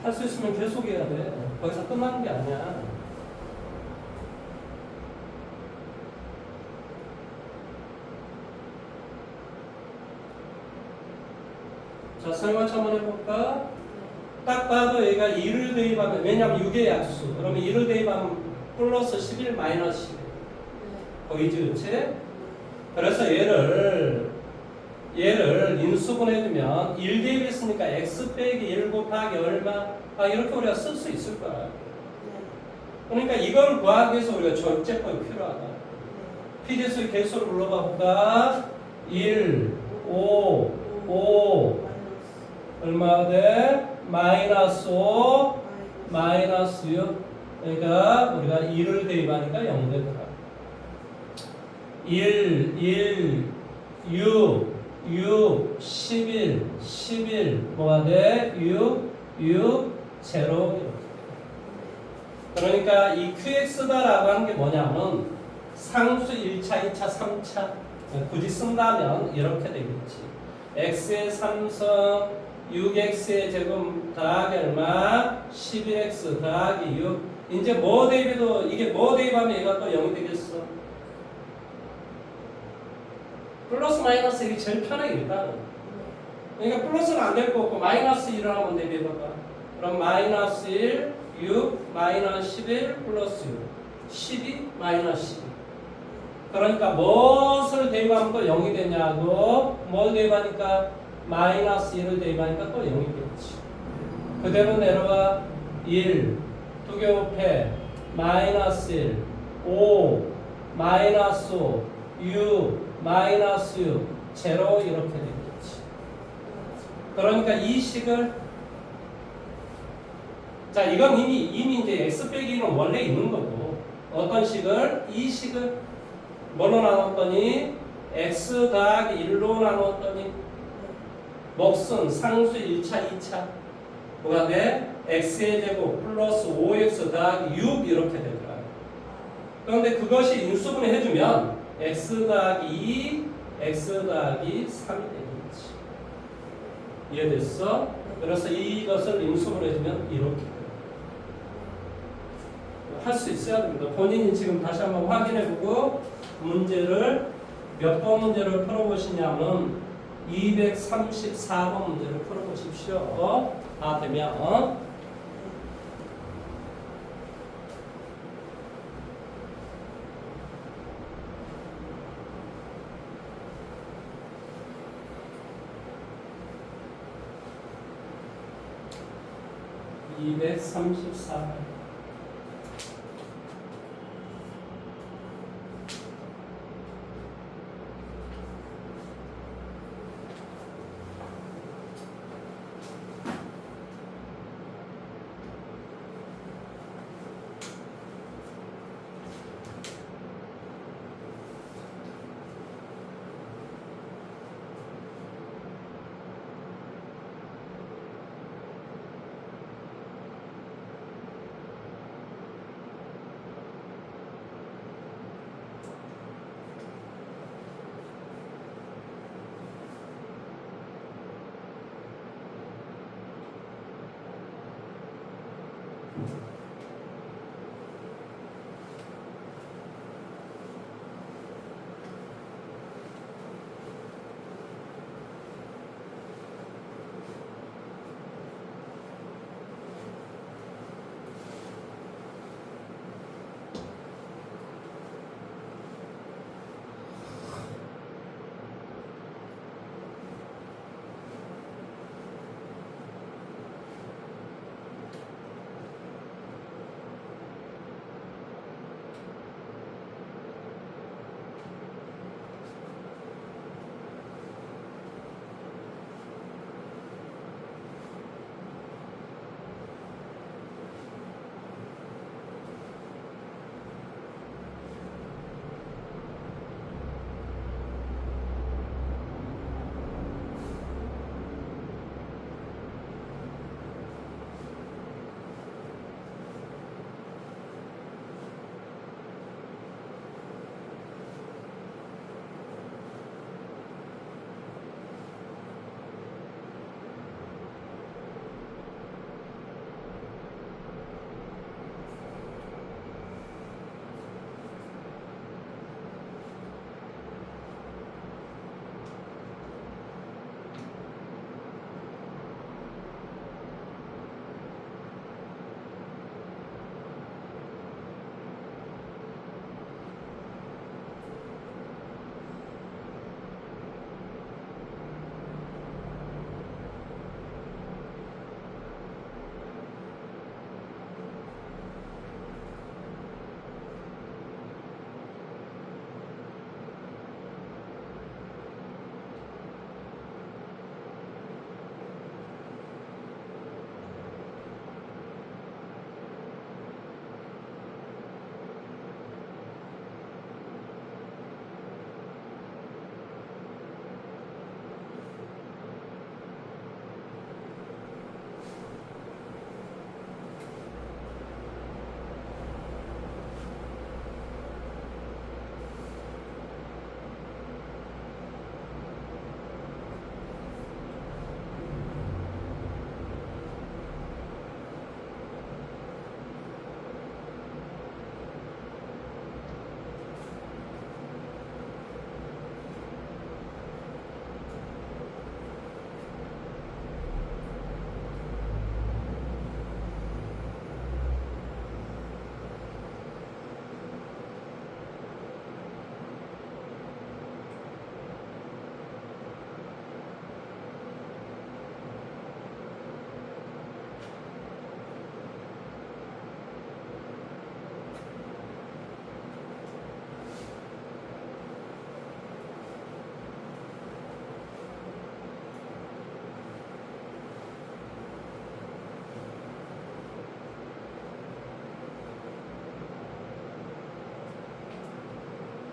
A: 할 수 있으면 계속 해야 돼. 거기서 끝나는 게 아니야. 자, 설거지 한번 해볼까? 딱 봐도 얘가 2를 대입하면, 왜냐면 6의 약수. 그러면 2를 대입하면 플러스 11 마이너스 11. 보이지, 그치? 그래서 얘를 인수분해주면 1 대입했으니까 x 빼기 1 곱하기 얼마? 이렇게 우리가 쓸 수 있을 거야. 그러니까 이걸 구하기 위해서 우리가 절제법이 필요하다. 피지수의 개수를 불러봐 볼까? 1, 5 얼마가 돼? 마이너스 5 마이너스 6. 그러니까 우리가 2를 대입하니까 0 되더라. 1, 6, 11 뭐가 돼? 6, 0 이렇게. 그러니까 이 QX다라고 하는 게 뭐냐면 상수 1차, 2차, 3차 굳이 쓴다면 이렇게 되겠지. X의 3성 6X의 제곱 더하기 얼마? 11X 더하기 6. 이제 뭐 대입해도 이게 뭐 대입하면 얘가 또 0이 되겠어? 플러스 마이너스 이게 제일 편하게 일단은. 그러니까 플러스는 안 될 거 없고 마이너스 1을 한번 대비해봐봐. 그럼 마이너스 1, 6, 마이너스 11, 플러스 6. 12, 마이너스 12. 그러니까 무엇을 대입하면 또 0이 되냐고. 뭘 대입하니까 마이너스 1을 대입하니까 또 0이 되겠지. 그대로 내려가. 1, 두 개 곱해 마이너스 1, 5, 마이너스 5, 6, 마이너스 6, 제로 이렇게 되겠지. 그러니까 이 식을 자 이건 이미 이제 x 빼기는 원래 있는 거고 어떤 식을 이 식을 뭐로 나눴더니 x 더하기 1로 나눴더니 몫은 상수 1차, 2차 뭐가 돼? x의 제곱 플러스 5x 더하기 6 이렇게 되더라. 그런데 그것이 인수분해 해주면 x 더하기 2, x 더하기 3이 되겠지. 이해됐어? 그래서 이것을 인수분해 해주면 이렇게 돼. 할 수 있어야 됩니다. 본인이 지금 다시 한번 확인해보고 문제를 몇 번 문제를 풀어보시냐면 234번 문제를 풀어보십시오. 다 되면 234번.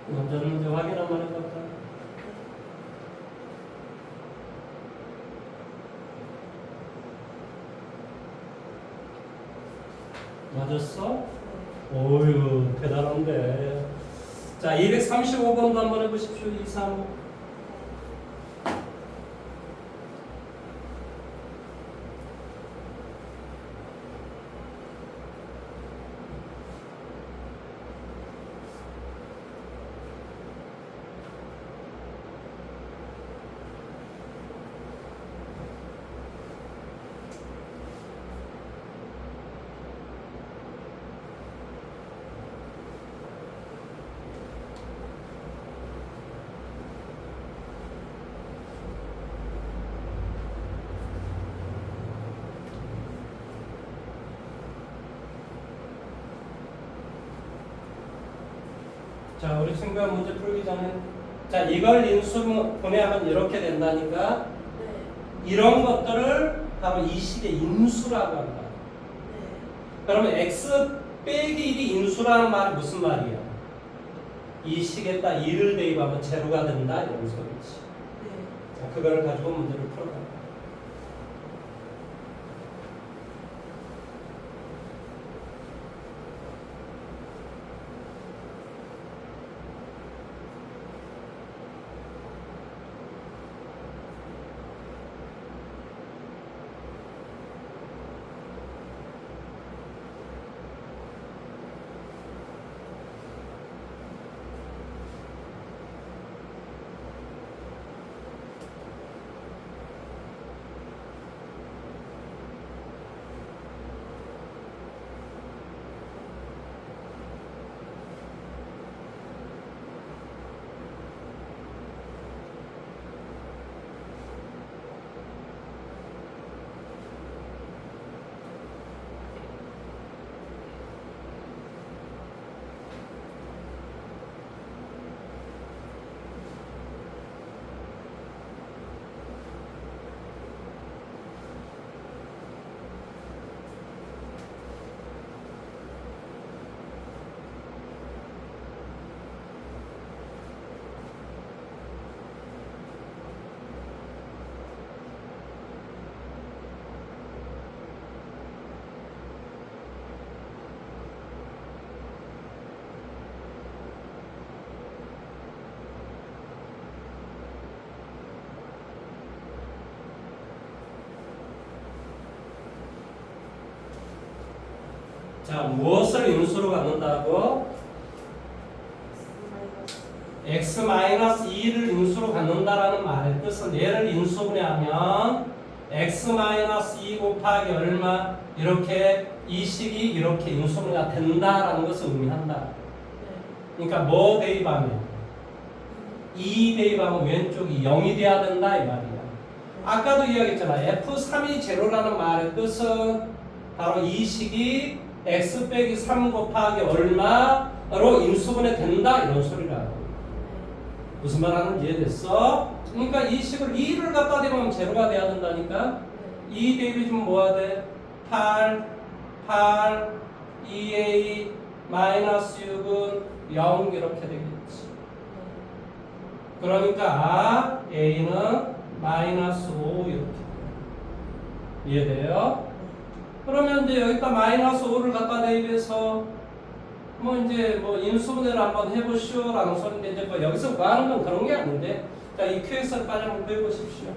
A: 문제는 이제 확인 한번 해볼까? 맞았어? 오유 대단한데. 자 235번도 한번 해보십시오. 2, 3, 5. 자, 우리 친구가 문제 풀기 전에 자, 이걸 인수분해하면 이렇게 된다니까
B: 네.
A: 이런 것들을 바로 이 식의 인수라고 한다.
B: 네.
A: 그러면 x 빼기 1이 인수라는 말이 무슨 말이야? 이 식에다 2를 대입하면 제로가 된다 이런 소리지.
B: 네.
A: 자, 그거를 가지고 문제를 풀어봐. 자, 무엇을 인수로 갖는다고? x-2를 인수로 갖는다라는 말의 뜻은 얘를 인수분해하면 x-2 곱하기 얼마 이렇게 이 식이 이렇게 인수분해가 된다라는 것을 의미한다.
B: 네.
A: 그러니까 뭐 대입하면 2 대입하면 왼쪽이 0이 돼야 된다 이 말이야. 아까도 이야기했잖아. f3이 제로라는 말의 뜻은 바로 이 식이 x 빼기 3 곱하기 얼마로 인수분해 된다 이런 소리라고. 무슨 말 하는지 이해됐어? 그러니까 이 식을 2를 갖다 대면 제로가 돼야 된다니까. 2 대입이면 뭐가 돼? 8, 2a 마이너스 6은 0 이렇게 되겠지. 그러니까 a는 마이너스 5 이렇게 이해돼요? 그러면 이제 여기다 마이너스 5를 갖다 대입해서 뭐 이제 뭐 인수분해를 한번 해보시오라는 소리인데 이제 뭐 여기서 뭐 하는 건 그런 게 아닌데 자, 이 QX를 빨리 한번 배워보십시오.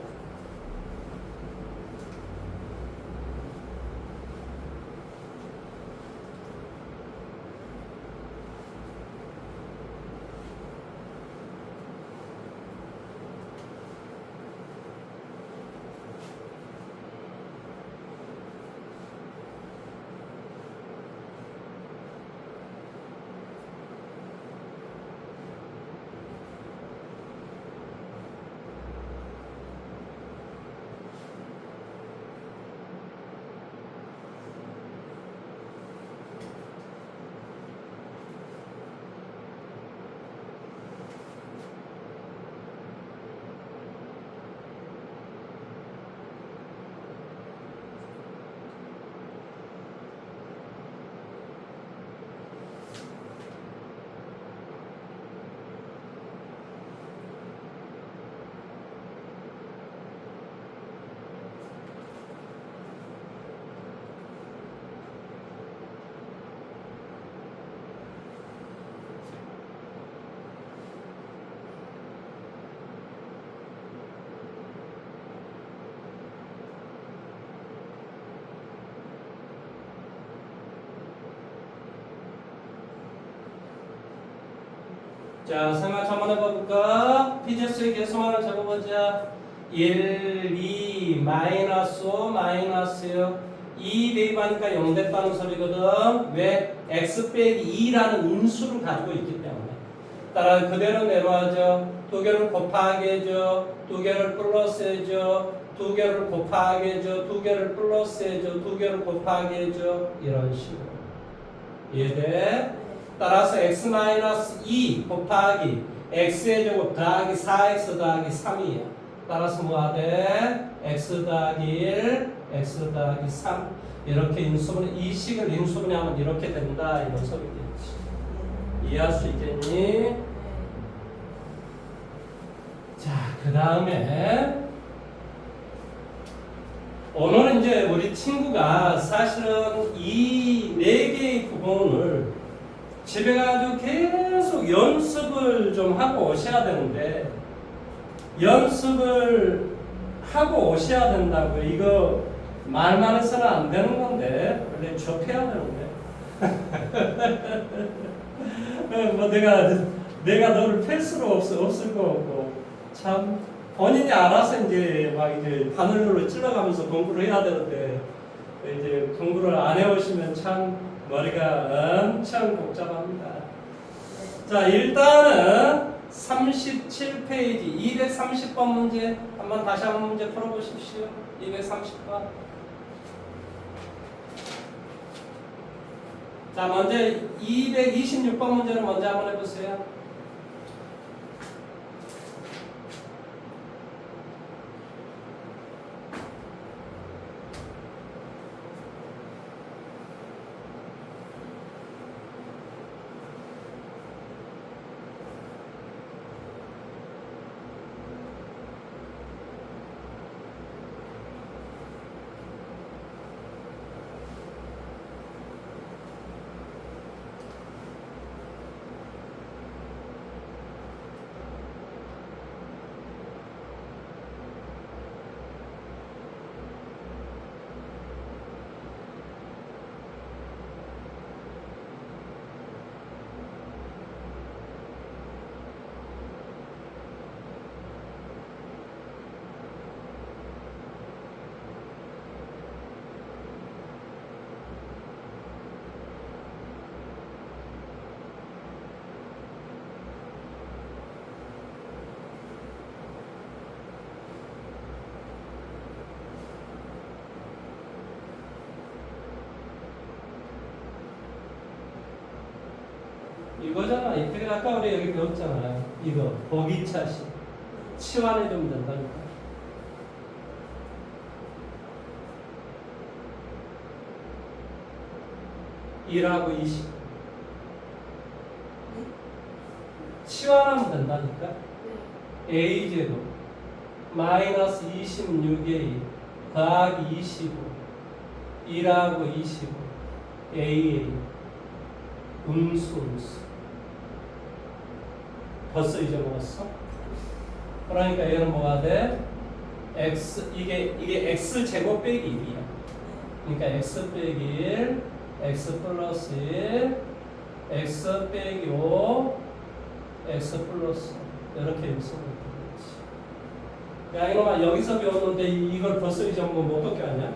A: 자, 생각 한번 해볼까? PGS의 계수만을 적어보자. 1, 2, 마이너스 5, 마이너스요. 2 대입하니까 0 됐다는 소리거든. 왜? x 빼기 2라는 인수를 가지고 있기 때문에. 따라 그대로 내려와줘. 두 개를 곱하게 해줘. 두 개를 플러스 해줘. 두 개를 곱하게 해줘. 두 개를 플러스 해줘. 두 개를 곱하게 해줘. 이런 식으로. 이해돼? 따라서 x-2 곱하기 x의 제곱 더하기 4x 더하기 3이야. 따라서 뭐가 돼? x 더하기 1, x 더하기 3 이렇게 인수분 이 식을 인수분해하면 이렇게 된다 이런 소리겠지. 이해할 수 있겠니? 자, 그 다음에 오늘은 이제 우리 친구가 사실은 이 4개의 부분을 집에 가지고 계속 연습을 좀 하고 오셔야 되는데 연습을 하고 오셔야 된다고요. 이거 말만 해서는 안 되는 건데 원래 접해야 되는데 뭐 내가 너를 팰 수가 없을 거 없고 참 본인이 알아서 이제 막 이제 바늘로 찔러가면서 공부를 해야 되는데 이제 공부를 안 해오시면 참 머리가 엄청 복잡합니다. 자, 일단은 37페이지 230번 문제 한번 다시 한번 문제 풀어보십시오. 230번. 자, 먼저 226번 문제를 먼저 한번 해보세요. 이거잖아. 이때 아까 우리 여기 배웠잖아요. 이거 보기차식 치환해 주면 된다니까. 1하고 20 치환하면 된다니까. a제곱 마이너스 26a 더하기 25 1하고 25 aa 음수 벌써 잊어먹었어? 그러니까 얘는 뭐가 돼? x 이게 x 제곱 빼기 1이야. 그러니까 x 빼기 1, x 플러스 1, x 빼기 5, x 플러스 이렇게 연습을 되겠지. 야 이놈아 여기서 배웠는데 이걸 벌써 잊어먹으면 뭐 어떻게 하냐?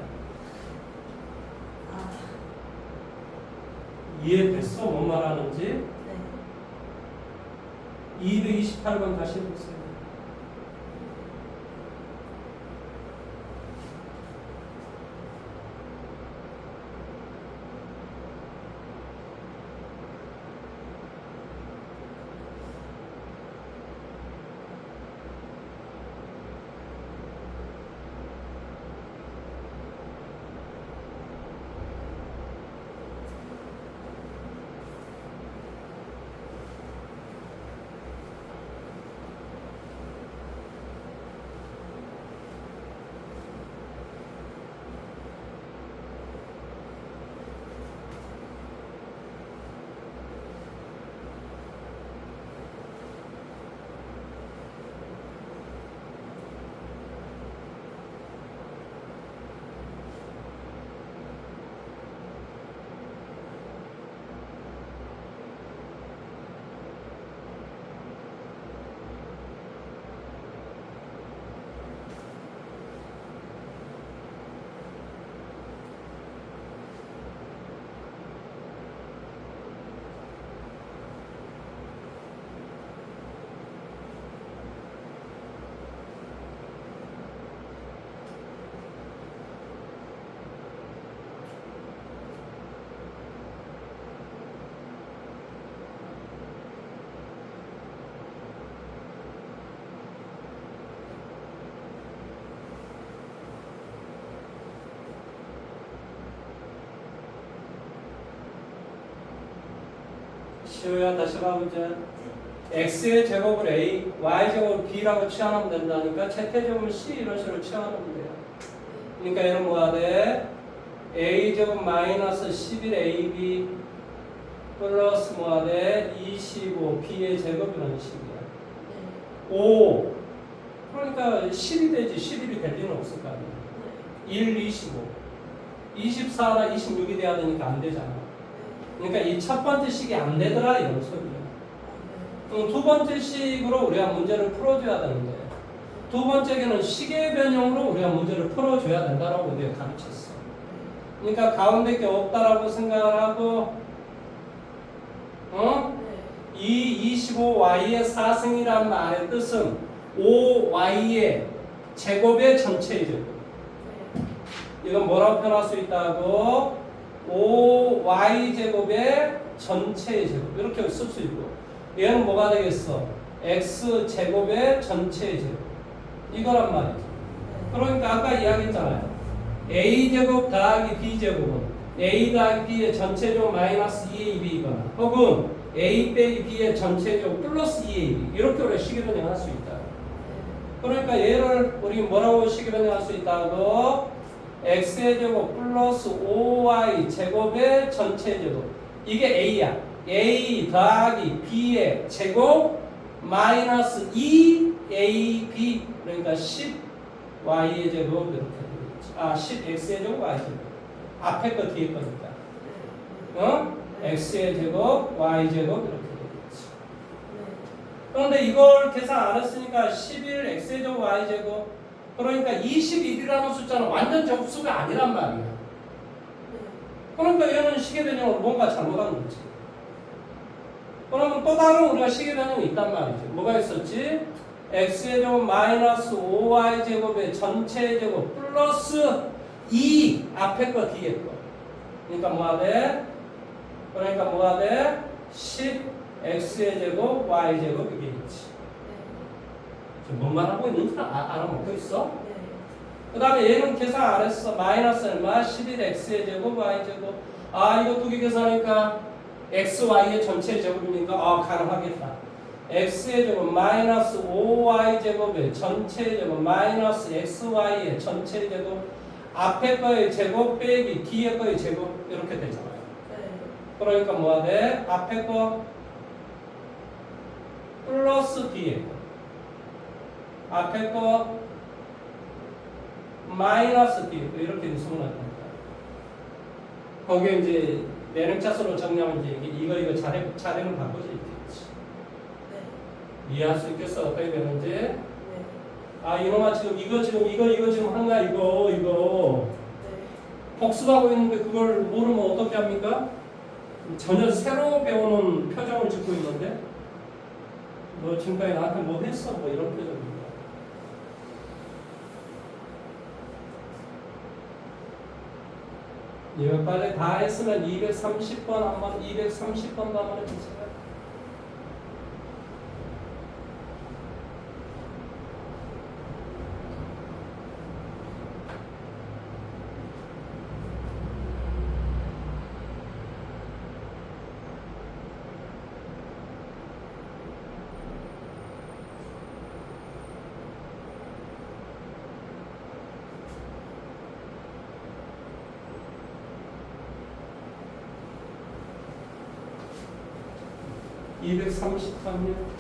A: 이해됐어? 뭔 말하는지? 228번 다시 해보세요. 시우야 다시 가보자. x의 제곱을 a, y 제곱을 b라고 취하면 된다니까 최태제곱은 c 이런 식으로 취하면 돼요. 그러니까 얘는 뭐가 돼? a 제곱 마이너스 11ab 플러스 뭐가 돼? 25 b의 제곱이라는 식이야. 5 그러니까 10이 되지 11이 될 리는 없을 거 아니야. 1, 25 24나 26이 돼야 되니까 안 되잖아. 그러니까 이 첫 번째 식이 안 되더라 이런 소리야. 두 번째 식으로 우리가 문제를 풀어줘야 되는데 두 번째는 식의 변형으로 우리가 문제를 풀어줘야 된다라고 우리가 가르쳤어. 그러니까 가운데 게 없다라고 생각을 하고 이 25y의 4승이란 말의 뜻은 5y의 제곱의 전체의 제곱. 이건 뭐라고 표현할 수 있다고? 5y 제곱의 전체의 제곱 이렇게 쓸 수 있고 얘는 뭐가 되겠어? x 제곱의 전체의 제곱 이거란 말이죠. 그러니까 아까 이야기했잖아요. a 제곱 더하기 b 제곱은 a 더하기 b의 전체 제곱 마이너스 2ab이거나 혹은 a 빼기 b의 전체 제곱 플러스 2ab 이렇게 우리가 식의 변형할 수 있다. 그러니까 얘를 우리 뭐라고 식의 변형할 수 있다고? x의 제곱 플러스 5y 제곱의 전체 제곱 이게 a야. a 더하기 b의 제곱 마이너스 2ab 그러니까 10y의 제곱 이렇게 되겠지. 10x의 제곱 y 제곱 앞에 거 뒤에 거니까 x의 제곱 y 제곱 이렇게 되겠지. 그런데 이걸 계산 안 했으니까 11 x의 제곱 y 제곱 그러니까 21이라는 숫자는 완전 접수가 아니란 말이야. 그러니까 얘는 식의 변형으로 뭔가 잘못한 거지. 그러면 또 다른 우리가 식의 변형이 있단 말이지. 뭐가 있었지? x의 제곱 마이너스 5y 제곱의 전체 제곱 플러스 2 앞에 거 뒤에 거. 그러니까 뭐가 돼? 그러니까 뭐가 돼? 10 x의 제곱 y 제곱 이게 있지. 지금 뭔 말하고 있는지 알아먹고 있어? 그 다음에 얘는 계산 안 했어. 마이너스 얼마? 11x의 제곱 y제곱. 이거 두 개 계산하니까 xy의 전체 제곱이니까 가능하겠다. x의 제곱 마이너스 5y 제곱의 전체 제곱 마이너스 xy의 전체 제곱 앞에 거의 제곱 빼기 뒤에 거의 제곱 이렇게 되잖아요. 그러니까 뭐가 돼? 앞에 거 플러스 뒤에 거 앞에 거 마이너스 뒤에 거 이렇게 있으면 안 됩니다. 거기에 이제 내림차수로 정리하면 이제 이거 차례는 바꾸지 있겠지. 이해할 수 있겠어? 어떻게 되는지? 이놈아 지금 이거 지금 한 거야 이거 복습하고 있는데 그걸 모르면 어떻게 합니까? 전혀 새로 배우는 표정을 짓고 있는데 너 지금까지 나한테 뭐 했어? 뭐 이런 표정입니다. 이거 빨리 다 했으면 230번 한번 230번도 한번 해주세요. 네. 233요.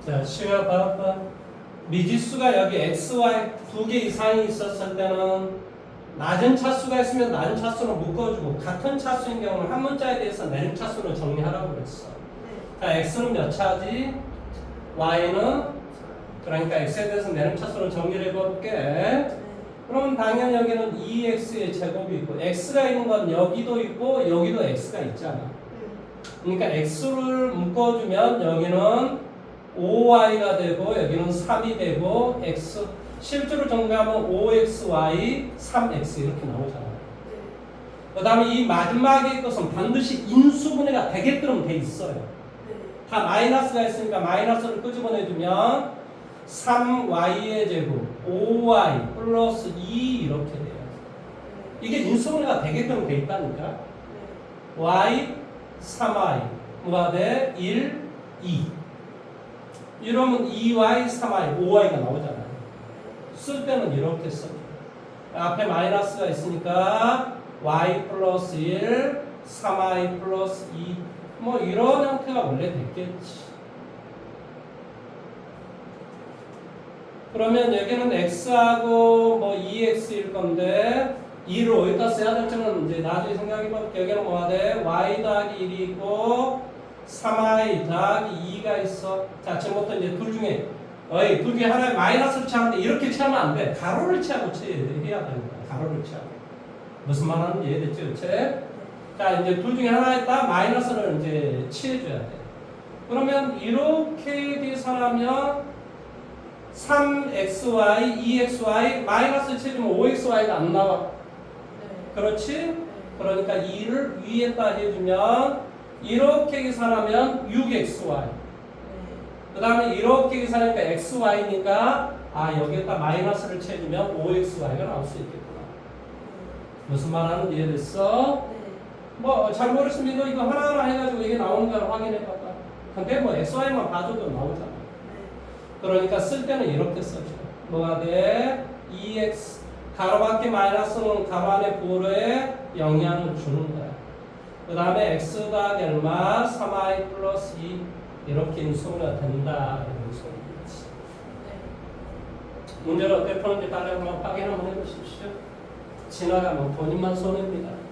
A: 자, 시가 봐봐. 미지수가 여기 x, y 두 개 이상이 있었을 때는 낮은 차수가 있으면 낮은 차수는 묶어주고 같은 차수인 경우는 한 문자에 대해서 내림 차수로 정리하라고 그랬어.
B: 네.
A: 자, x는 몇 차지? y는 그러니까 x에 대해서 내림 차수로 정리를 해볼게.
B: 네.
A: 그러면 당연히 여기는 2x의 제곱이 있고 x가 있는 건 여기도 있고 여기도 x가 있잖아. 그러니까 x를 묶어주면 여기는 5y가 되고 여기는 3이 되고 x 실제로 정리하면 5xy 3x 이렇게 나오잖아. 그 다음에 이 마지막의 것은 반드시 인수분해가 되게끔 돼 있어요. 다 마이너스가 있으니까 마이너스를 끄집어내주면 3y의 제곱 5y 플러스 2 이렇게 돼요. 이게 인수분해가 되게끔 돼 있다니까. y 3y 뭐가 돼? 1, 2 이러면 2y, 3y, 5y가 나오잖아요. 쓸 때는 이렇게 써. 앞에 마이너스가 있으니까 y 플러스 1, 3y 플러스 2 뭐 이런 형태가 원래 됐겠지. 그러면 여기는 x하고 뭐 2x일 건데 2를 어디다 써야 될지는 이제 나중에 생각해볼게. 여기는 뭐가 돼? y 더하기 1이 있고 3y 더하기 2가 있어. 자, 지금부터 이제 둘 중에 둘 중에 하나에 마이너스를 취하는데 이렇게 취하면 안 돼. 가로를 취하고 해야 됩니다. 가로를 취하고. 무슨 말 하는지 이해됐죠? 그치? 자, 이제 둘 중에 하나에다 마이너스를 이제 취해줘야 돼. 그러면 이렇게 계산하면 3xy, 2xy 마이너스 취해주면 5xy가 안 나와. 그렇지? 그러니까 2를 위에다 해주면 이렇게 계산하면 6xy. 그 다음에 이렇게 계산하니까 xy니까 여기에다 마이너스를 채주면 5xy가 나올 수 있겠구나. 무슨 말 하는지 이해됐어? 뭐 잘 모르겠으면 이거 하나하나 해가지고 이게 나오는 걸 확인해봐봐. 근데 뭐 xy만 봐줘도 나오잖아. 그러니까 쓸 때는 이렇게 써줘. 뭐가 돼? 2x 가로 밖에 마이너스는 가로 안에 부호에 영향을 주는 거야. 그 다음에 x 더하기 얼마? 3i 플러스 2 이렇게 인수가 된다. 이런 소리지. 문제를 어떻게 푸는지 다른 한번 확인 한번 해보십시오. 지나가면 본인만 손해입니다.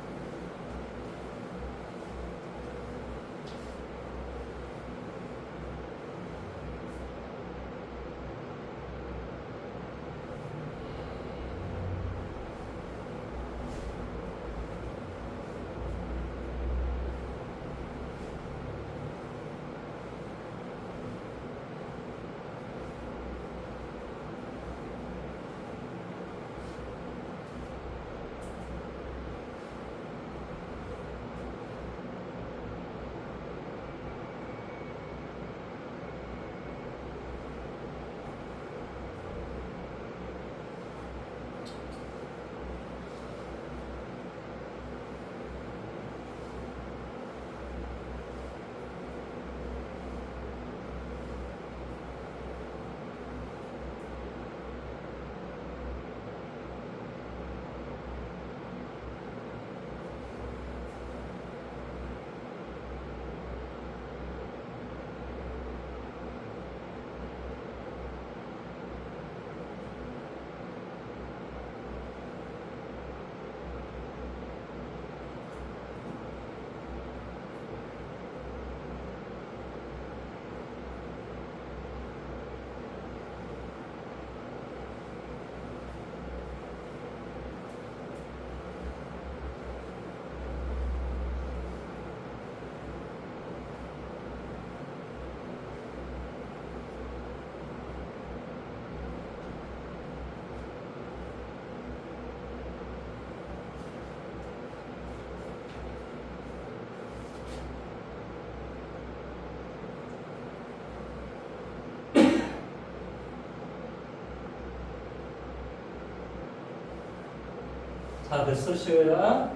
A: 다들 쓰시고요.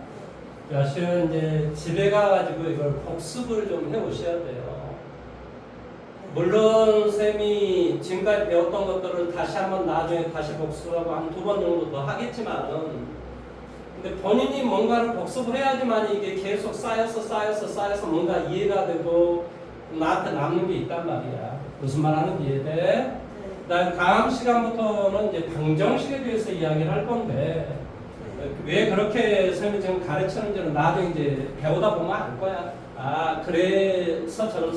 A: 시은 이제 집에 가가지고 이걸 복습을 좀 해오셔야 돼요. 물론 쌤이 지금까지 배웠던 것들을 다시 한번 나중에 다시 복습하고 한 2번 정도 더 하겠지만은 근데 본인이 뭔가를 복습을 해야지만 이게 계속 쌓여서 뭔가 이해가 되고 나한테 남는 게 있단 말이야. 무슨 말 하는지 이해돼?
B: 네.
A: 다음 시간부터는 이제 방정식에 대해서 이야기를 할 건데
B: 네.
A: 왜 그렇게 선생님이 지금 가르치는지는 나중에 이제 배우다 보면 알 거야. 아 그래서 저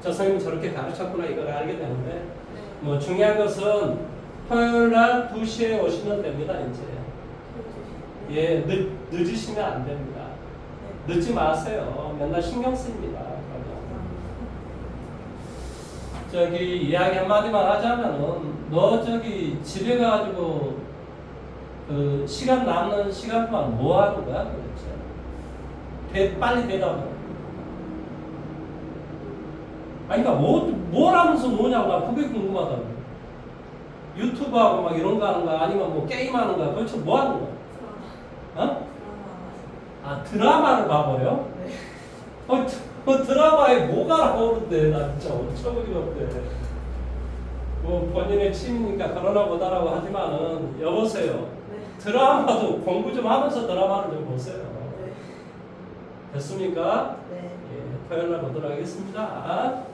A: 선생님이 저렇게 가르쳤구나 이걸 알게 되는데
B: 네.
A: 뭐 중요한 것은 토요일 날 2시에 오시면 됩니다 이제. 예, 늦으시면 안 됩니다. 늦지 마세요. 맨날 신경 쓰입니다. 저기 이야기 한마디만 하자면은 너 저기 집에 가지고 그 시간 남는 시간 동안 뭐 하는 거야 도대체? 빨리 대답해. 아니 그러니까 뭘 하면서 노냐고 나 그게 궁금하다고. 유튜브하고 막 이런 거 하는 거야? 아니면 뭐 게임하는 거야? 도대체 뭐 하는 거야? 어? 아 드라마를 봐버려?
B: 네.
A: 드라마에 뭐가 나오는데 나 진짜 엄청 어이가 없네. 뭐 본인의 취미니까 그러나 보다라고 하지만은 여보세요.
B: 네.
A: 드라마도 공부 좀 하면서 드라마를 좀 보세요.
B: 네.
A: 됐습니까?
B: 네.
A: 예, 토요일 날 보도록 하겠습니다.